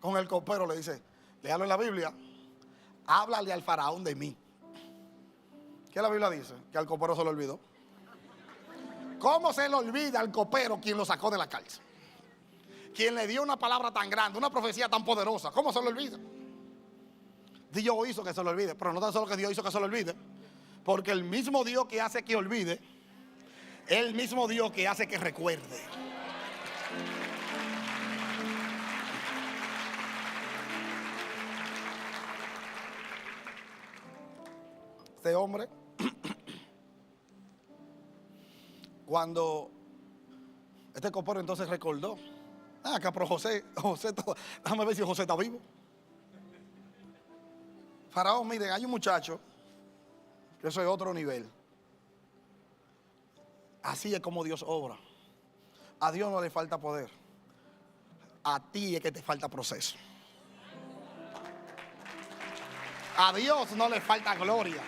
con el copero, le dice: léalo en la Biblia, háblale al faraón de mí. ¿Qué la Biblia dice? Que al copero se le olvidó. ¿Cómo se le olvida al copero quien lo sacó de la cárcel? Quien le dio una palabra tan grande, una profecía tan poderosa. ¿Cómo se le olvida? Dios hizo que se le olvide. Pero no tan solo que Dios hizo que se le olvide, porque el mismo Dios que hace que olvide, es el mismo Dios que hace que recuerde. Este hombre, cuando este copero entonces recordó: acá, pero José, déjame ver si José está vivo. Faraón, miren, hay un muchacho que eso es otro nivel. Así es como Dios obra. A Dios no le falta poder. A ti es que te falta proceso. A Dios no le falta gloria.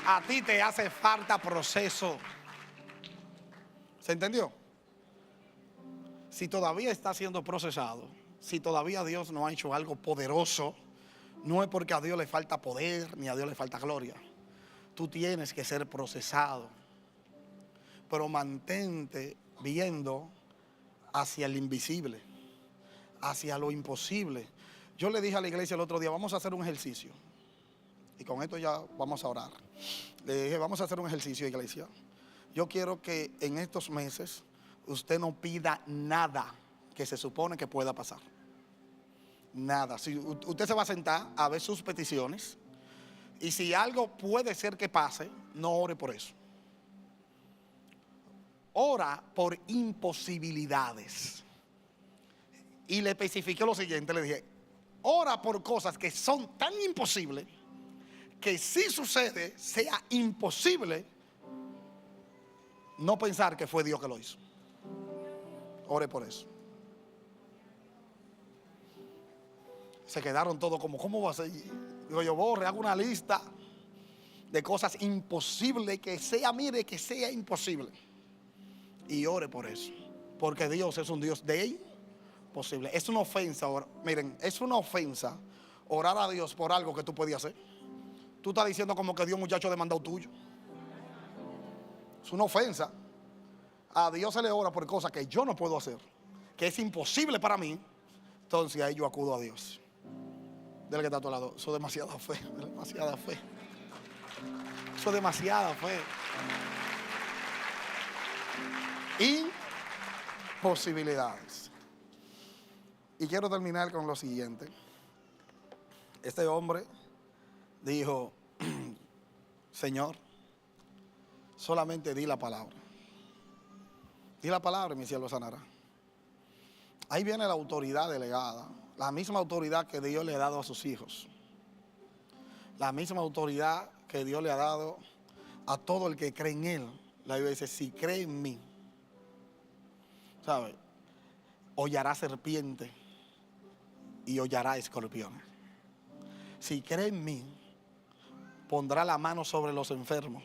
A ti te hace falta proceso. ¿Se entendió? Si todavía está siendo procesado, si todavía Dios no ha hecho algo poderoso, no es porque a Dios le falta poder ni a Dios le falta gloria. Tú tienes que ser procesado. Pero mantente viendo hacia el invisible, hacia lo imposible. Yo le dije a la iglesia el otro día: vamos a hacer un ejercicio. Y con esto ya vamos a orar. Le dije: vamos a hacer un ejercicio, iglesia. Yo quiero que en estos meses usted no pida nada que se supone que pueda pasar. Nada. Si usted se va a sentar a ver sus peticiones, y si algo puede ser que pase, no ore por eso. Ora por imposibilidades. Y le especifiqué lo siguiente, le dije: ora por cosas que son tan imposibles que si sucede sea imposible no pensar que fue Dios que lo hizo. Ore por eso. Se quedaron todos como: ¿cómo va a ser? Digo yo: borre, hago una lista de cosas imposibles que sea, mire, que sea imposible. Y ore por eso. Porque Dios es un Dios de imposible. Es una ofensa, miren, es una ofensa orar a Dios por algo que tú podías hacer. Tú estás diciendo como que Dios, muchacho, demandado tuyo. Es una ofensa. A Dios se le ora por cosas que yo no puedo hacer, que es imposible para mí. Entonces ahí yo acudo a Dios. Dile que está a tu lado: eso es demasiada fe, demasiada fe. Eso es demasiada fe. Imposibilidades. Y quiero terminar con lo siguiente. Este hombre dijo: Señor, solamente di la palabra. Di la palabra y mi siervo sanará. Ahí viene la autoridad delegada, la misma autoridad que Dios le ha dado a sus hijos, la misma autoridad que Dios le ha dado a todo el que cree en Él. La Biblia dice: si cree en mí, ¿sabe? Hollará serpiente y hollará escorpiones. Si cree en mí, pondrá la mano sobre los enfermos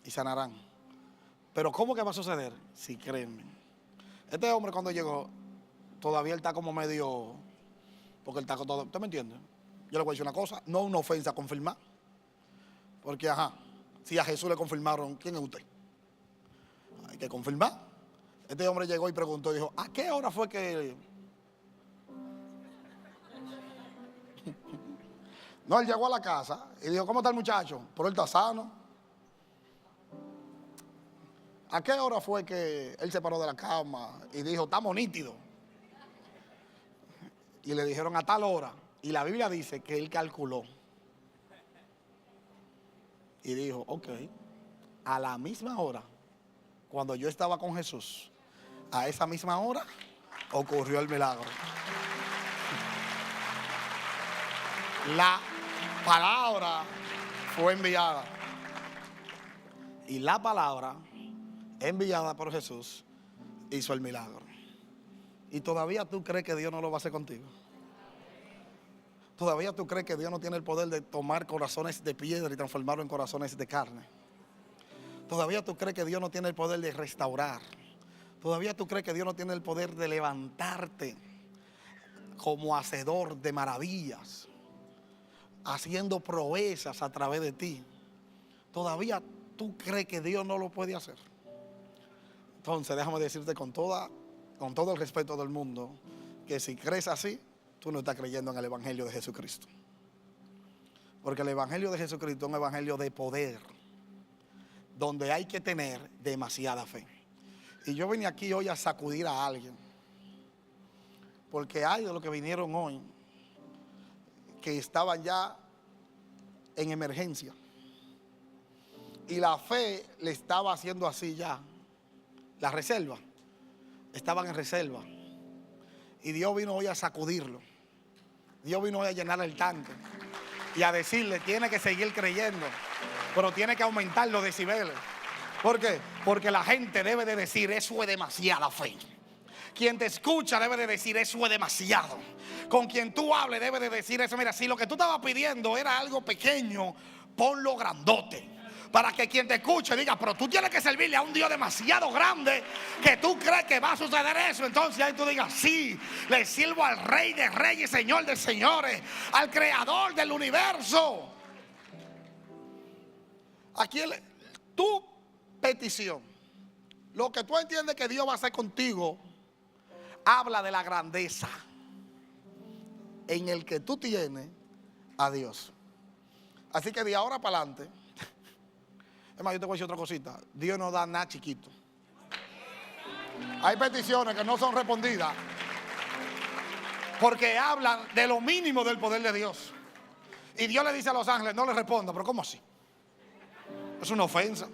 y sanarán. Pero ¿cómo que va a suceder? Si creen. Este hombre cuando llegó, todavía él está como medio, porque él está con todo, ¿usted me entiende? Yo le voy a decir una cosa, no una ofensa confirmar, porque si a Jesús le confirmaron, ¿quién es usted? Hay que confirmar. Este hombre llegó y preguntó, dijo, ¿a qué hora fue que...? No, él llegó a la casa y dijo, ¿cómo está el muchacho? Pero él está sano. ¿A qué hora fue que él se paró de la cama y dijo, estamos nítidos? Y le dijeron a tal hora. Y la Biblia dice que él calculó. Y dijo, ok, a la misma hora, cuando yo estaba con Jesús, a esa misma hora ocurrió el milagro. La palabra fue enviada. Y la palabra enviada por Jesús hizo el milagro. ¿Y todavía tú crees que Dios no lo va a hacer contigo? ¿Todavía tú crees que Dios no tiene el poder de tomar corazones de piedra y transformarlo en corazones de carne? ¿Todavía tú crees que Dios no tiene el poder de restaurar? ¿Todavía tú crees que Dios no tiene el poder de levantarte como hacedor de maravillas, haciendo proezas a través de ti? ¿Todavía tú crees que Dios no lo puede hacer? Entonces déjame decirte con todo el respeto del mundo, que si crees así, tú no estás creyendo en el Evangelio de Jesucristo. Porque el Evangelio de Jesucristo es un evangelio de poder, donde hay que tener demasiada fe. Y yo vine aquí hoy a sacudir a alguien, porque hay de los que vinieron hoy que estaban ya en emergencia, y la fe le estaba haciendo así ya, la reserva, estaban en reserva, y Dios vino hoy a sacudirlo. Dios vino hoy a llenar el tanque y a decirle, tiene que seguir creyendo, pero tiene que aumentar los decibeles. ¿Por qué? Porque la gente debe de decir, eso es demasiada fe. Quien te escucha debe de decir, eso es demasiado. Con quien tú hables debe de decir eso. Mira, si lo que tú estabas pidiendo era algo pequeño, ponlo grandote. Para que quien te escuche diga, pero tú tienes que servirle a un Dios demasiado grande, que tú crees que va a suceder eso. Entonces ahí tú digas, sí, le sirvo al Rey de Reyes, Señor de Señores, al Creador del universo. Aquí tu petición, lo que tú entiendes que Dios va a hacer contigo, habla de la grandeza en el que tú tienes a Dios. Así que de ahora para adelante, es más, yo te voy a decir otra cosita. Dios no da nada chiquito. Hay peticiones que no son respondidas porque hablan de lo mínimo del poder de Dios. Y Dios le dice a los ángeles, no le responda. Pero ¿cómo así? Es una ofensa.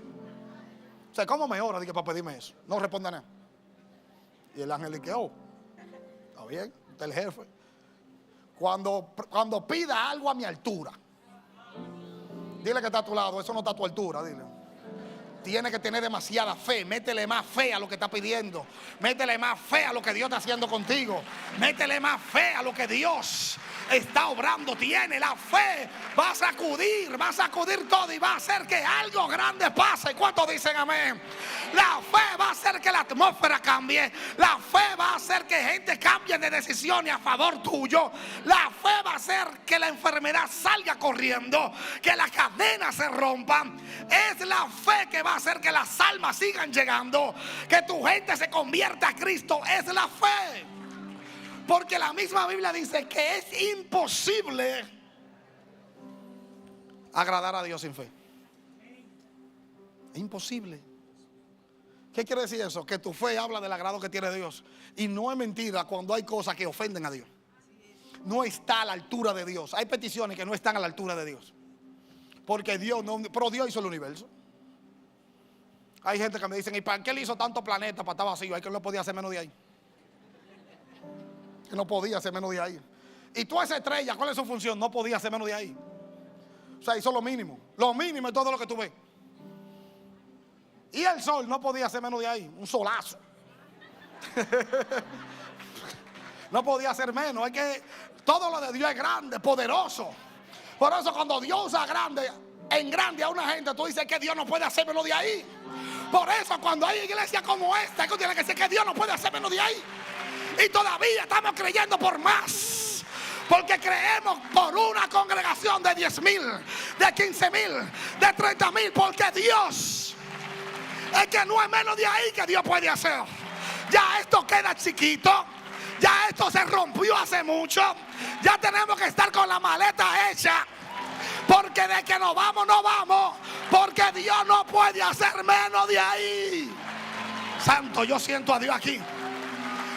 O sea, ¿cómo me ora? Dije, para pedirme eso. No responda nada. Y el ángel dice, oh, está bien, usted es el jefe. Cuando pida algo a mi altura, dile que está a tu lado, eso no está a tu altura, dile. Tiene que tener demasiada fe. Métele más fe a lo que está pidiendo. Métele más fe a lo que Dios está haciendo contigo. Métele más fe a lo que Dios está obrando. Tiene la fe. Va a sacudir todo y va a hacer que algo grande pase. ¿Cuántos dicen amén? La fe va a hacer que la atmósfera cambie. La fe va a hacer que gente cambie de decisiones a favor tuyo. La fe va a hacer que la enfermedad salga corriendo, que las cadenas se rompan. Es la fe que va a hacer que las almas sigan llegando, que tu gente se convierta a Cristo. Es la fe. Porque la misma Biblia dice que es imposible agradar a Dios sin fe. Es imposible. ¿Qué quiere decir eso? Que tu fe habla del agrado que tiene Dios. Y no es mentira cuando hay cosas que ofenden a Dios. No está a la altura de Dios. Hay peticiones que no están a la altura de Dios. Porque Dios no, pero Dios hizo el universo. Hay gente que me dicen, ¿y para qué él hizo tanto planeta para estar vacío? Hay que no podía hacer menos de ahí. Que no podía hacer menos de ahí. Y toda esa estrella, ¿cuál es su función? No podía hacer menos de ahí. O sea, hizo lo mínimo. Lo mínimo es todo lo que tú ves. Y el sol no podía hacer menos de ahí. Un solazo. No podía hacer menos. Es que todo lo de Dios es grande, poderoso. Por eso cuando Dios usa en grande a una gente, tú dices que Dios no puede hacer menos de ahí. Por eso cuando hay iglesias como esta, tú tienes que decir que Dios no puede hacer menos de ahí. Y todavía estamos creyendo por más. Porque creemos por una congregación de 10,000, de 15,000, de 30,000. Porque Dios es que no es menos de ahí que Dios puede hacer. Ya esto queda chiquito. Ya esto se rompió hace mucho. Ya tenemos que estar con la maleta hecha. Porque de que nos vamos, no vamos. Porque Dios no puede hacer menos de ahí. Santo, yo siento a Dios aquí.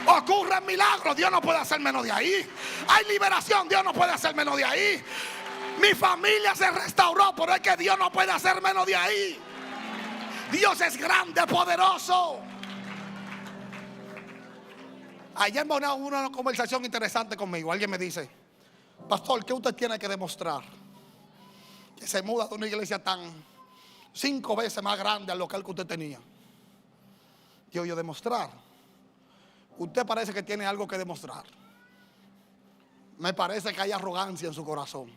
Ocurren milagros, Dios no puede hacer menos de ahí. Hay liberación, Dios no puede hacer menos de ahí. Mi familia se restauró, pero es que Dios no puede hacer menos de ahí. Dios es grande, poderoso. Ayer hubo una conversación interesante conmigo. Alguien me dice: pastor, ¿qué usted tiene que demostrar? Que se muda de una iglesia tan 5 veces más grande al local que usted tenía. Yo demostrar. Usted parece que tiene algo que demostrar. Me parece que hay arrogancia en su corazón.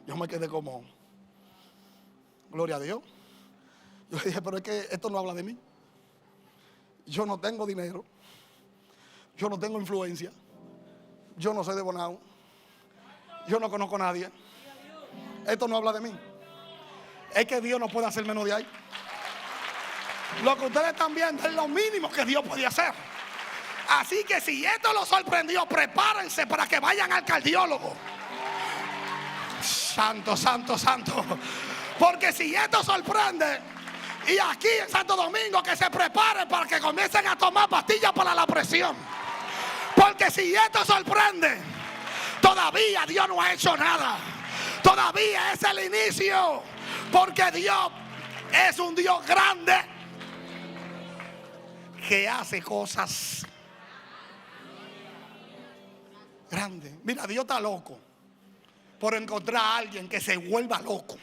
Yo me quedé como, gloria a Dios. Yo dije, pero es que esto no habla de mí. Yo no tengo dinero. Yo no tengo influencia. Yo no soy de Bonao. Yo no conozco a nadie. Esto no habla de mí. Es que Dios no puede hacer menos de ahí. Lo que ustedes están viendo es lo mínimo que Dios puede hacer. Así que si esto los sorprendió, prepárense para que vayan al cardiólogo. Santo, santo, santo. Porque si esto sorprende, y aquí en Santo Domingo, que se preparen para que comiencen a tomar pastillas para la presión. Porque si esto sorprende, todavía Dios no ha hecho nada. Todavía es el inicio. Porque Dios es un Dios grande que hace cosas grandes. Mira, Dios está loco por encontrar a alguien que se vuelva loco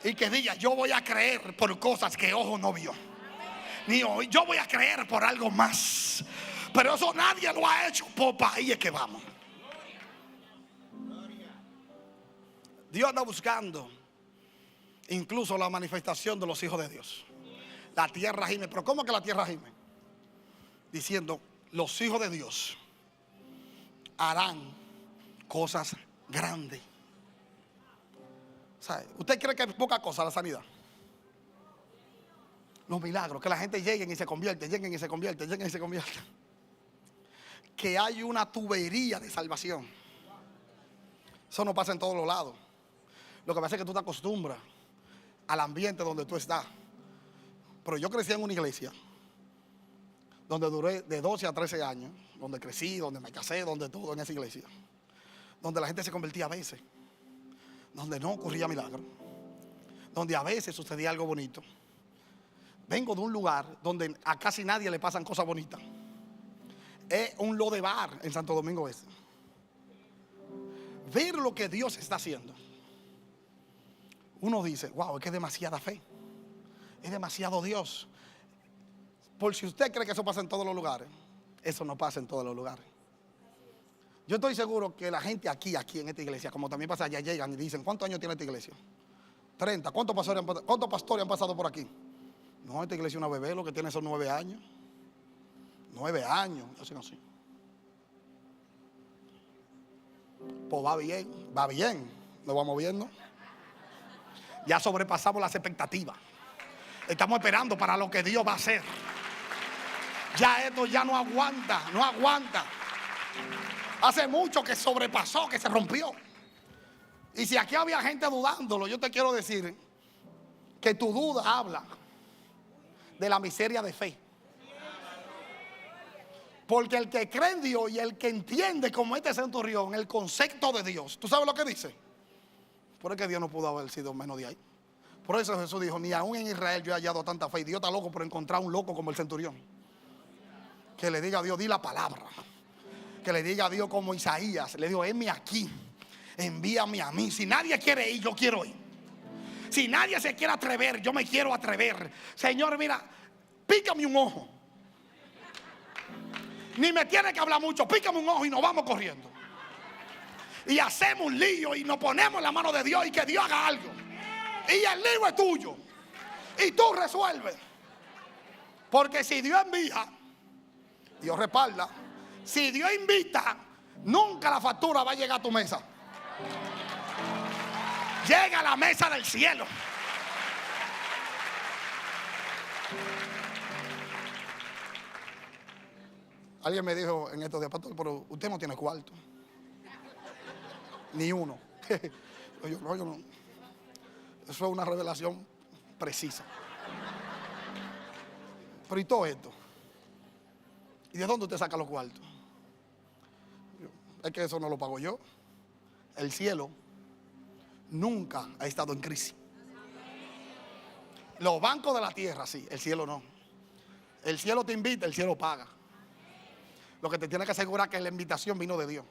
y que diga: yo voy a creer por cosas que ojo no vio, ni hoy. Yo voy a creer por algo más. Pero eso nadie lo ha hecho. Por ahí es que vamos. Dios anda buscando incluso la manifestación de los hijos de Dios. La tierra gime. ¿Pero cómo que la tierra gime? Diciendo: los hijos de Dios harán cosas grandes. ¿Sabe? ¿Usted cree que es poca cosa la sanidad? Los milagros, que la gente llegue y se convierte, lleguen y se convierte, lleguen y se convierte. Que hay una tubería de salvación. Eso no pasa en todos los lados. Lo que pasa es que tú te acostumbras al ambiente donde tú estás. Pero yo crecí en una iglesia donde duré de 12 a 13 años, donde crecí, donde me casé, donde todo en esa iglesia, donde la gente se convertía a veces, donde no ocurría milagro, donde a veces sucedía algo bonito. Vengo de un lugar donde a casi nadie le pasan cosas bonitas. Es un Lodebar en Santo Domingo Este. Ver lo que Dios está haciendo, uno dice: wow, es que es demasiada fe. Es demasiado Dios. Por si usted cree que eso pasa en todos los lugares, eso no pasa en todos los lugares. Yo estoy seguro que la gente aquí en esta iglesia, como también pasa allá, llegan y dicen: ¿cuántos años tiene esta iglesia? 30. ¿Cuántos pastores han pasado por aquí? No, esta iglesia es una bebé, lo que tiene son 9 años. 9 años, así. Pues va bien, nos vamos viendo. Ya sobrepasamos las expectativas. Estamos esperando para lo que Dios va a hacer. Ya esto ya no aguanta. Hace mucho que sobrepasó, que se rompió. Y si aquí había gente dudándolo, yo te quiero decir que tu duda habla de la miseria de fe. Porque el que cree en Dios y el que entiende como este centurión el concepto de Dios, ¿tú sabes lo que dice? Por eso que Dios no pudo haber sido menos de ahí. Por eso Jesús dijo: ni aún en Israel yo he hallado tanta fe. Y Dios está loco por encontrar un loco como el centurión, que le diga a Dios: di la palabra. Que le diga a Dios como Isaías, le digo: heme aquí, envíame a mí. Si nadie quiere ir, yo quiero ir. Si nadie se quiere atrever, yo me quiero atrever. Señor, mira, pícame un ojo. Ni me tiene que hablar mucho, pícame un ojo y nos vamos corriendo. y hacemos un lío y nos ponemos en la mano de Dios y que Dios haga algo. Y el lío es tuyo y tú resuelves. Porque si Dios envía, Dios respalda. Si Dios invita, nunca la factura va a llegar a tu mesa. Llega a la mesa del cielo. Alguien me dijo en estos días: pastor, pero usted no tiene cuarto. Ni uno. Yo no. Eso es una revelación precisa. Pero ¿y todo esto? ¿Y de dónde usted saca los cuartos? Es que eso no lo pago yo. El cielo nunca ha estado en crisis. Los bancos de la tierra sí, el cielo no. El cielo te invita, el cielo paga. Lo que te tiene que asegurar es que la invitación vino de Dios.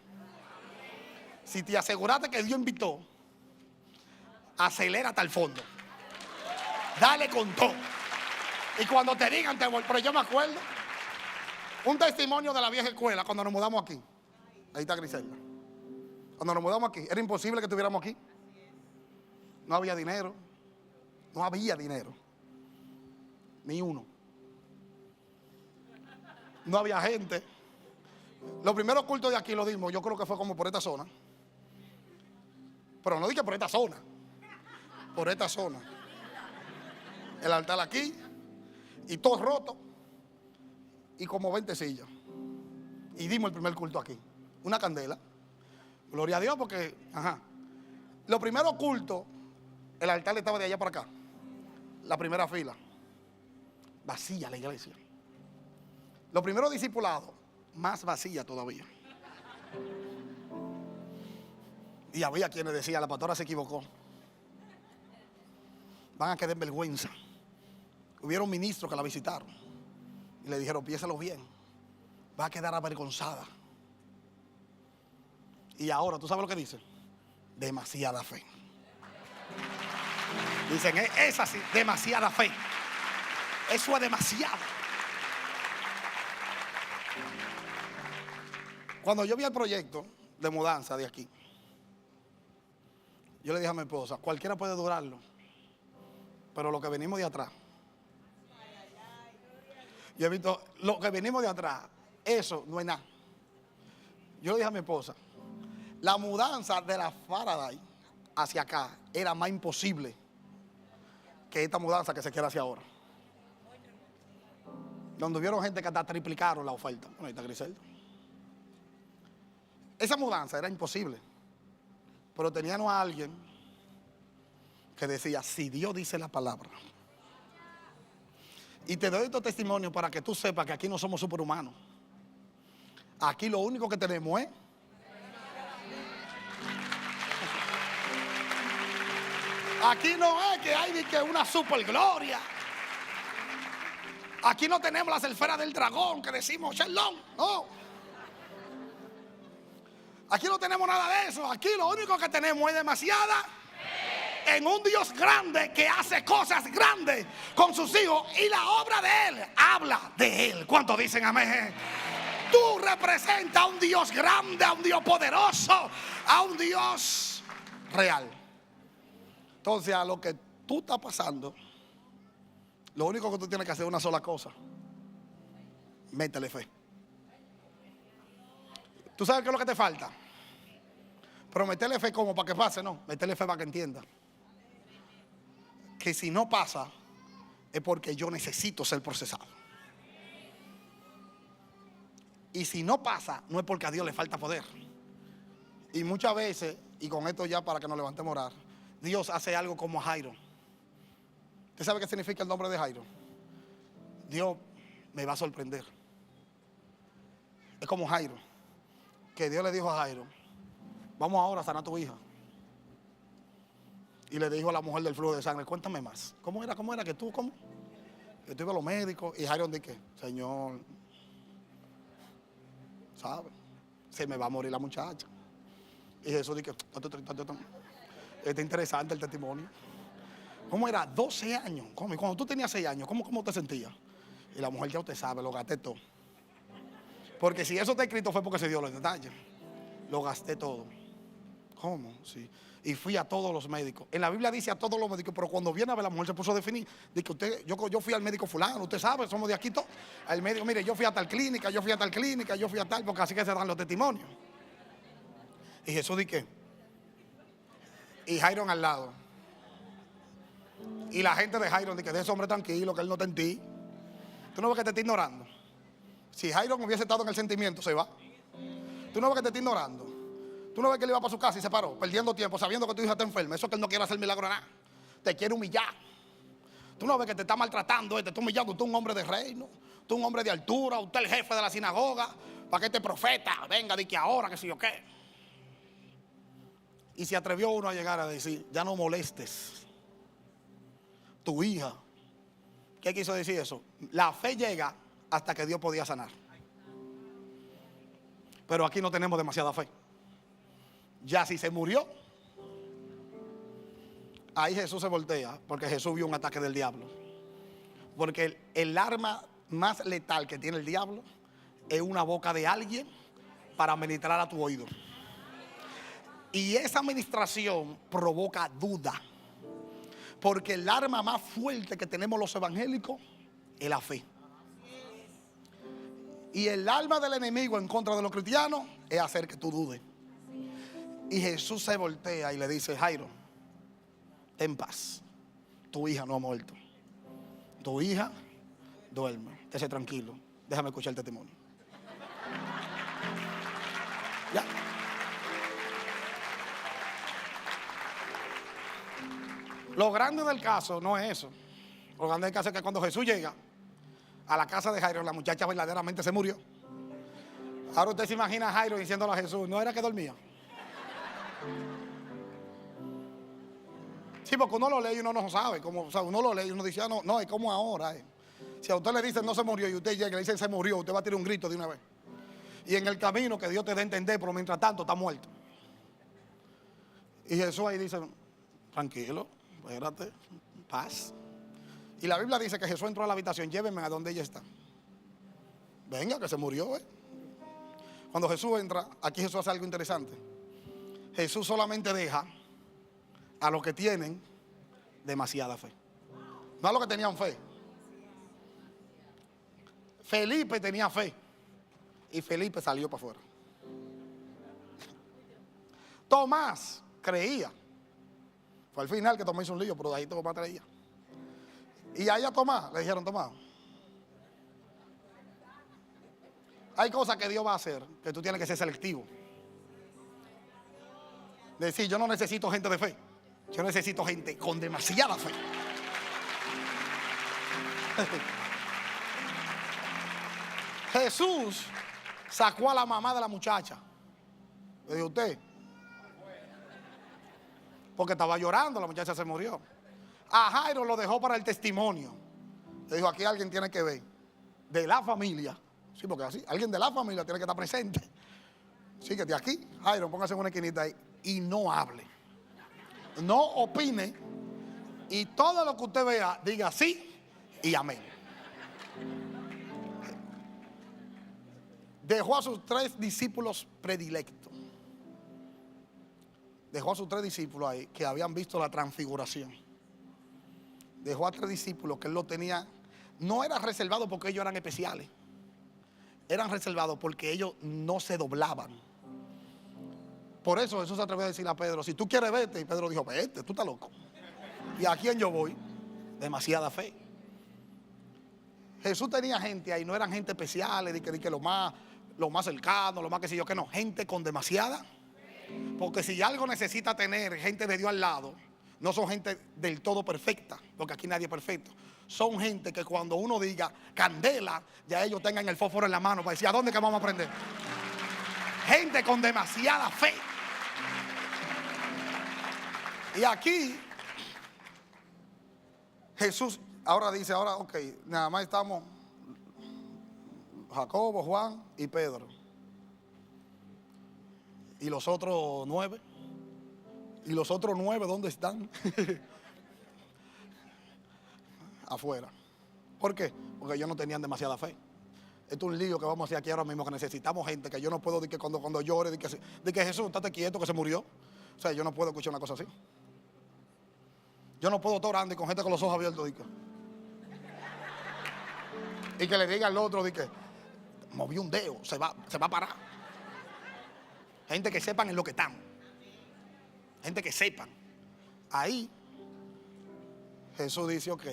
Si te aseguraste que Dios invitó, acelera hasta el fondo. Dale con todo. Y cuando te digan, te voy. Pero yo me acuerdo un testimonio de la vieja escuela cuando nos mudamos aquí. Ahí está Griselda. Cuando nos mudamos aquí, era imposible que estuviéramos aquí. No había dinero. No había dinero. Ni uno. No había gente. Los primeros cultos de aquí lo dimos, yo creo que fue como por esta zona. Pero no dije por esta zona. Por esta zona. El altar aquí. Y todo roto. Y como 20 sillas. Y dimos el primer culto aquí. Una candela. Gloria a Dios porque, los primeros cultos, el altar estaba de allá para acá. La primera fila. Vacía la iglesia. Los primeros discipulados, más vacía todavía. Y había quienes decían: la pastora se equivocó. Van a quedar en vergüenza. Hubieron ministros que la visitaron y le dijeron: piénsalo bien, va a quedar avergonzada. Y ahora, ¿tú sabes lo que dicen? Demasiada fe. Dicen: es así, demasiada fe. Eso es demasiado. Cuando yo vi el proyecto de mudanza de aquí, yo le dije a mi esposa: cualquiera puede durarlo, pero lo que venimos de atrás, yo he visto lo que venimos de atrás, eso no es nada. Yo le dije a mi esposa: la mudanza de la Faraday hacia acá era más imposible que esta mudanza que se quiere hacer ahora. Donde hubieron gente que hasta triplicaron la oferta. Bueno, ahí está Griselda. Esa mudanza era imposible. Pero teníamos a alguien que decía: si Dios dice la palabra. Y te doy estos testimonios para que tú sepas que aquí no somos superhumanos. Aquí lo único que tenemos es aquí no es que hay que una supergloria. Aquí no tenemos las esferas del dragón que decimos Shalom. No. Aquí no tenemos nada de eso. Aquí lo único que tenemos es demasiada en un Dios grande que hace cosas grandes con sus hijos. Y la obra de Él habla de Él. ¿Cuántos dicen amén? Tú representas a un Dios grande, a un Dios poderoso, a un Dios real. Entonces, a lo que tú estás pasando, lo único que tú tienes que hacer es una sola cosa: métele fe. ¿Tú sabes qué es lo que te falta? Pero meterle fe como para que pase, no. Meterle fe para que entienda que si no pasa es porque yo necesito ser procesado. Y si no pasa, no es porque a Dios le falta poder. Y muchas veces, y con esto ya para que nos levantemos a orar, Dios hace algo como a Jairo. ¿Usted sabe qué significa el nombre de Jairo? Dios me va a sorprender. Es como Jairo, que Dios le dijo a Jairo: vamos ahora a sanar a tu hija. Y le dijo a la mujer del flujo de sangre: cuéntame más. ¿Cómo era que tú, cómo? Que tú ibas a los médicos. Y Jairo dice: Señor, ¿sabe? Se me va a morir la muchacha. Y Jesús dice: está interesante el testimonio. ¿Cómo era? 12 años. ¿Cómo? Y cuando tú tenías 6 años, ¿cómo te sentías? Y la mujer: ya usted sabe, lo gasté todo. Porque si eso está escrito fue porque se dio los detalles. Lo gasté todo. ¿Cómo? Sí. Y fui a todos los médicos. En la Biblia dice a todos los médicos, pero cuando viene a ver la mujer se puso a definir. Dice que yo fui al médico fulano, usted sabe, somos de aquí todos. El médico, mire, yo fui a tal clínica, yo fui a tal clínica, yo fui a tal, porque así que se dan los testimonios. Y Jesús dice, y Jairo al lado. Y la gente de Jairo dice, de ese hombre tranquilo, que él no está en ti. Tú no ves que te está ignorando. Si Jairo hubiese estado en el sentimiento, se va. Tú no ves que te está ignorando. Tú no ves que él iba para su casa y se paró, perdiendo tiempo, sabiendo que tu hija está enferma. Eso es que él no quiere hacer milagro nada. Te quiere humillar. Tú no ves que te está maltratando, te está humillando. Tú un hombre de reino, tú un hombre de altura, usted el jefe de la sinagoga, para que este profeta venga de que ahora, que si yo qué. Y se atrevió uno a llegar a decir, ya no molestes. Tu hija. ¿Qué quiso decir eso? La fe llega hasta que Dios podía sanar. Pero aquí no tenemos demasiada fe. Ya si se murió, ahí Jesús se voltea, porque Jesús vio un ataque del diablo. Porque el arma más letal que tiene el diablo es una boca de alguien para ministrar a tu oído. Y esa administración provoca duda. Porque el arma más fuerte que tenemos los evangélicos es la fe. Y el arma del enemigo en contra de los cristianos es hacer que tú dudes. Y Jesús se voltea y le dice, Jairo, ten paz. Tu hija no ha muerto. Tu hija duerme. Esté tranquilo. Déjame escuchar el testimonio. Ya. Lo grande del caso no es eso. Lo grande del caso es que cuando Jesús llega a la casa de Jairo, la muchacha verdaderamente se murió. Ahora usted se imagina a Jairo diciéndole a Jesús, ¿no era que dormía? Sí, porque uno lo lee y uno no sabe. O sea, uno lo lee y uno dice, no, es como ahora. Si a usted le dicen no se murió y usted llega y le dicen se murió, usted va a tirar un grito de una vez. Y en el camino que Dios te dé a entender, pero mientras tanto está muerto. Y Jesús ahí dice, tranquilo, espérate, paz. Y la Biblia dice que Jesús entró a la habitación, llévenme a donde ella está. Venga, que se murió. Cuando Jesús entra, aquí Jesús hace algo interesante. Jesús solamente deja a los que tienen demasiada fe. No a los que tenían fe. Felipe tenía fe y Felipe salió para afuera. Tomás creía. Fue al final que Tomás hizo un lío, pero de ahí Tomás creía. Y ahí a Tomás le dijeron, Tomás, hay cosas que Dios va a hacer que tú tienes que ser selectivo. Decir, yo no necesito gente de fe, yo necesito gente con demasiada fe. Jesús sacó a la mamá de la muchacha. Le dijo, usted, porque estaba llorando, la muchacha se murió. A Jairo lo dejó para el testimonio. Le dijo, aquí alguien tiene que ver, de la familia. Sí, porque así, alguien de la familia tiene que estar presente. Síguete aquí, Jairo, póngase en una esquinita ahí y no hable. No opine y todo lo que usted vea, diga sí y amén. Dejó a sus 3 discípulos predilectos. Dejó a sus 3 discípulos ahí que habían visto la transfiguración. Dejó a 3 discípulos que él lo tenía. No era reservado porque ellos eran especiales. Eran reservados porque ellos no se doblaban. Por eso Jesús se atrevió a decirle a Pedro, si tú quieres vete. Y Pedro dijo, vete, tú estás loco. ¿Y a quién yo voy? Demasiada fe. Jesús tenía gente ahí, no eran gente especiales, de que lo más cercano, lo más que sé yo, que no. Gente con demasiada. Porque si algo necesita tener gente de Dios al lado, no son gente del todo perfecta, porque aquí nadie es perfecto. Son gente que cuando uno diga candela, ya ellos tengan el fósforo en la mano para decir, ¿a dónde que vamos a aprender? Gente con demasiada fe. Y aquí Jesús ahora dice, ok, nada más estamos Jacobo, Juan y Pedro. ¿Y los otros 9? ¿Y los otros 9 dónde están? Afuera. ¿Por qué? Porque ellos no tenían demasiada fe. Esto es un lío que vamos a hacer aquí ahora mismo, que necesitamos gente, que yo no puedo decir que cuando llore, de que Jesús, estate quieto, que se murió. O sea, yo no puedo escuchar una cosa así. Yo no puedo estar orando y con gente con los ojos abiertos y que le diga al otro que movió un dedo, se va a parar. Gente que sepan en lo que están. Gente que sepan. Ahí Jesús dice, ok.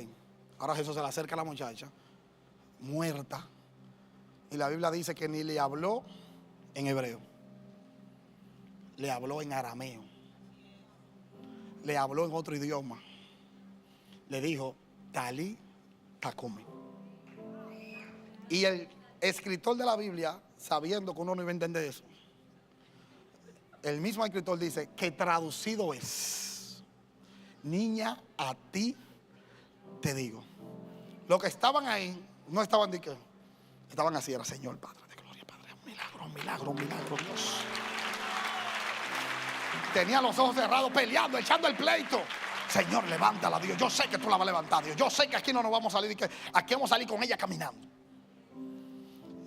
Ahora Jesús se le acerca a la muchacha, muerta. Y la Biblia dice que ni le habló en hebreo. Le habló en arameo. Le habló en otro idioma. Le dijo, Talí Takumi. Y el escritor de la Biblia, sabiendo que uno no iba a entender eso, el mismo escritor dice que traducido es, niña, a ti te digo. Los que estaban ahí, no estaban de qué, estaban así, era Señor, Padre de gloria, Padre, un milagro, un milagro, un milagro, Dios. Tenía los ojos cerrados, peleando, echando el pleito. Señor, levántala, Dios. Yo sé que tú la vas a levantar, Dios. Yo sé que aquí no nos vamos a salir, que aquí vamos a salir con ella caminando.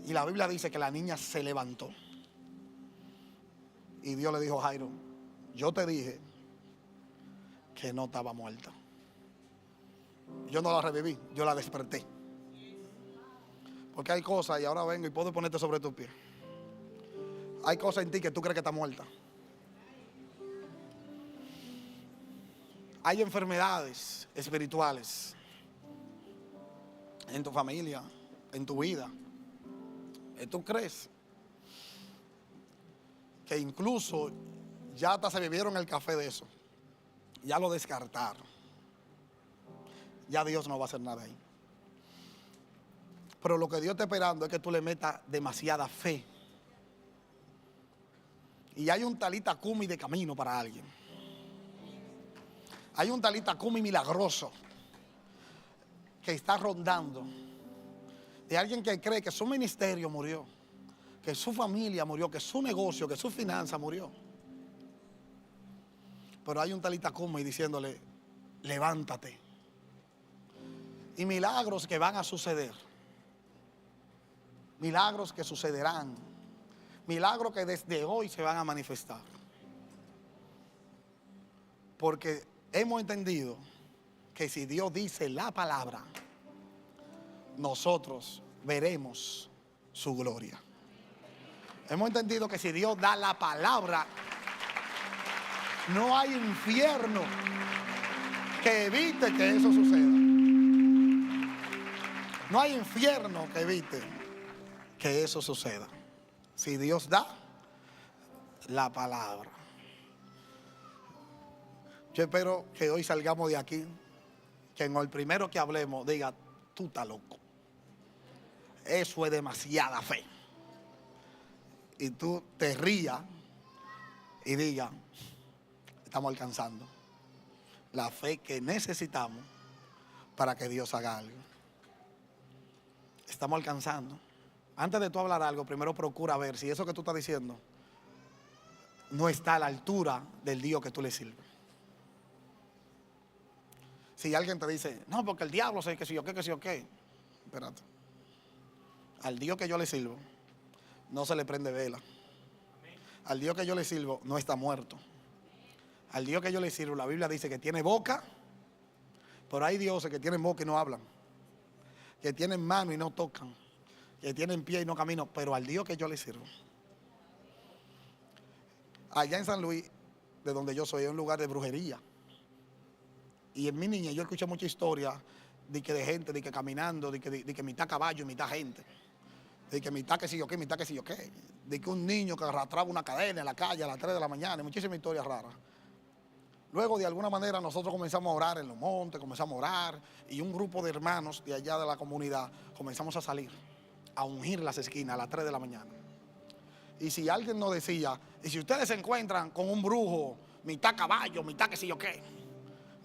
Y la Biblia dice que la niña se levantó. Y Dios le dijo a Jairo, yo te dije que no estaba muerta. Yo no la reviví, yo la desperté. Porque hay cosas, y ahora vengo y puedo ponerte sobre tus pies. Hay cosas en ti que tú crees que está muerta. Hay enfermedades espirituales en tu familia, en tu vida. ¿Tú crees que incluso ya hasta se bebieron el café de eso? Ya lo descartaron. Ya Dios no va a hacer nada ahí. Pero lo que Dios está esperando es que tú le metas demasiada fe. Y hay un talita cumi de camino para alguien. Hay un talita cumi milagroso que está rondando. De alguien que cree que su ministerio murió, que su familia murió, que su negocio, que su finanza murió. Pero hay un talita cumi diciéndole, levántate. Y milagros que van a suceder. Milagros que sucederán. Milagros que desde hoy se van a manifestar. Porque hemos entendido que si Dios dice la palabra, nosotros veremos su gloria. Hemos entendido que si Dios da la palabra, no hay infierno que evite que eso suceda. No hay infierno que evite que eso suceda. Si Dios da la palabra. Yo espero que hoy salgamos de aquí, que en el primero que hablemos diga, tú estás loco. Eso es demasiada fe. Y tú te rías y digas, estamos alcanzando la fe que necesitamos para que Dios haga algo. Estamos alcanzando. Antes de tú hablar algo, primero procura ver si eso que tú estás diciendo no está a la altura del Dios que tú le sirves. Si alguien te dice, no, porque el diablo sé que si yo qué, que si yo qué. Espérate. Al Dios que yo le sirvo, no se le prende vela. Al Dios que yo le sirvo, no está muerto. Al Dios que yo le sirvo, la Biblia dice que tiene boca, pero hay dioses que tienen boca y no hablan. Que tienen mano y no tocan. Que tienen pie y no caminan. Pero al Dios que yo le sirvo. Allá en San Luis, de donde yo soy, es un lugar de brujería. Y en mi niñez yo escuché mucha historia de gente, de que caminando, de que mitad caballo y mitad gente. De que mitad que sí yo qué, mitad que sí yo qué. De que un niño que arrastraba una cadena en la calle a las 3 de la mañana. Y muchísimas historias raras. Luego de alguna manera nosotros comenzamos a orar en los montes, comenzamos a orar. Y un grupo de hermanos de allá de la comunidad comenzamos a salir, a ungir las esquinas a las 3 de la mañana. Y si alguien nos decía, y si ustedes se encuentran con un brujo, mitad caballo, mitad que sí yo qué.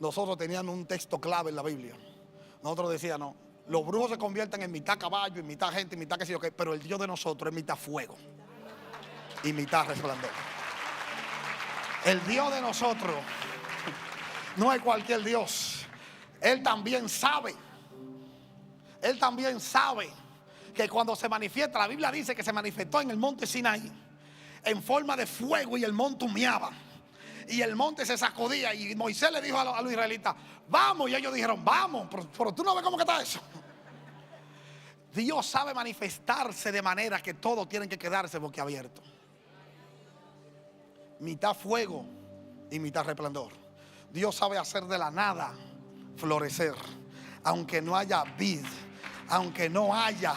Nosotros teníamos un texto clave en la Biblia. Nosotros decíamos, no, los brujos se convierten en mitad caballo, en mitad gente, en mitad que sé yo qué, pero el Dios de nosotros es mitad fuego y mitad resplandor. El Dios de nosotros no es cualquier Dios. Él también sabe. Él también sabe que cuando se manifiesta, la Biblia dice que se manifestó en el monte Sinaí en forma de fuego y el monte humeaba. y el monte se sacudía. Y Moisés le dijo a los israelitas: vamos. Y ellos dijeron: vamos. Pero tú no ves cómo que está eso. Dios sabe manifestarse de manera que todos tienen que quedarse boquiabiertos. Mitad fuego y mitad resplandor. Dios sabe hacer de la nada florecer. Aunque no haya vid, aunque no haya,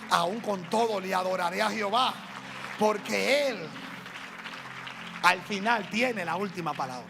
aún con todo le adoraré a Jehová, porque Él al final tiene la última palabra.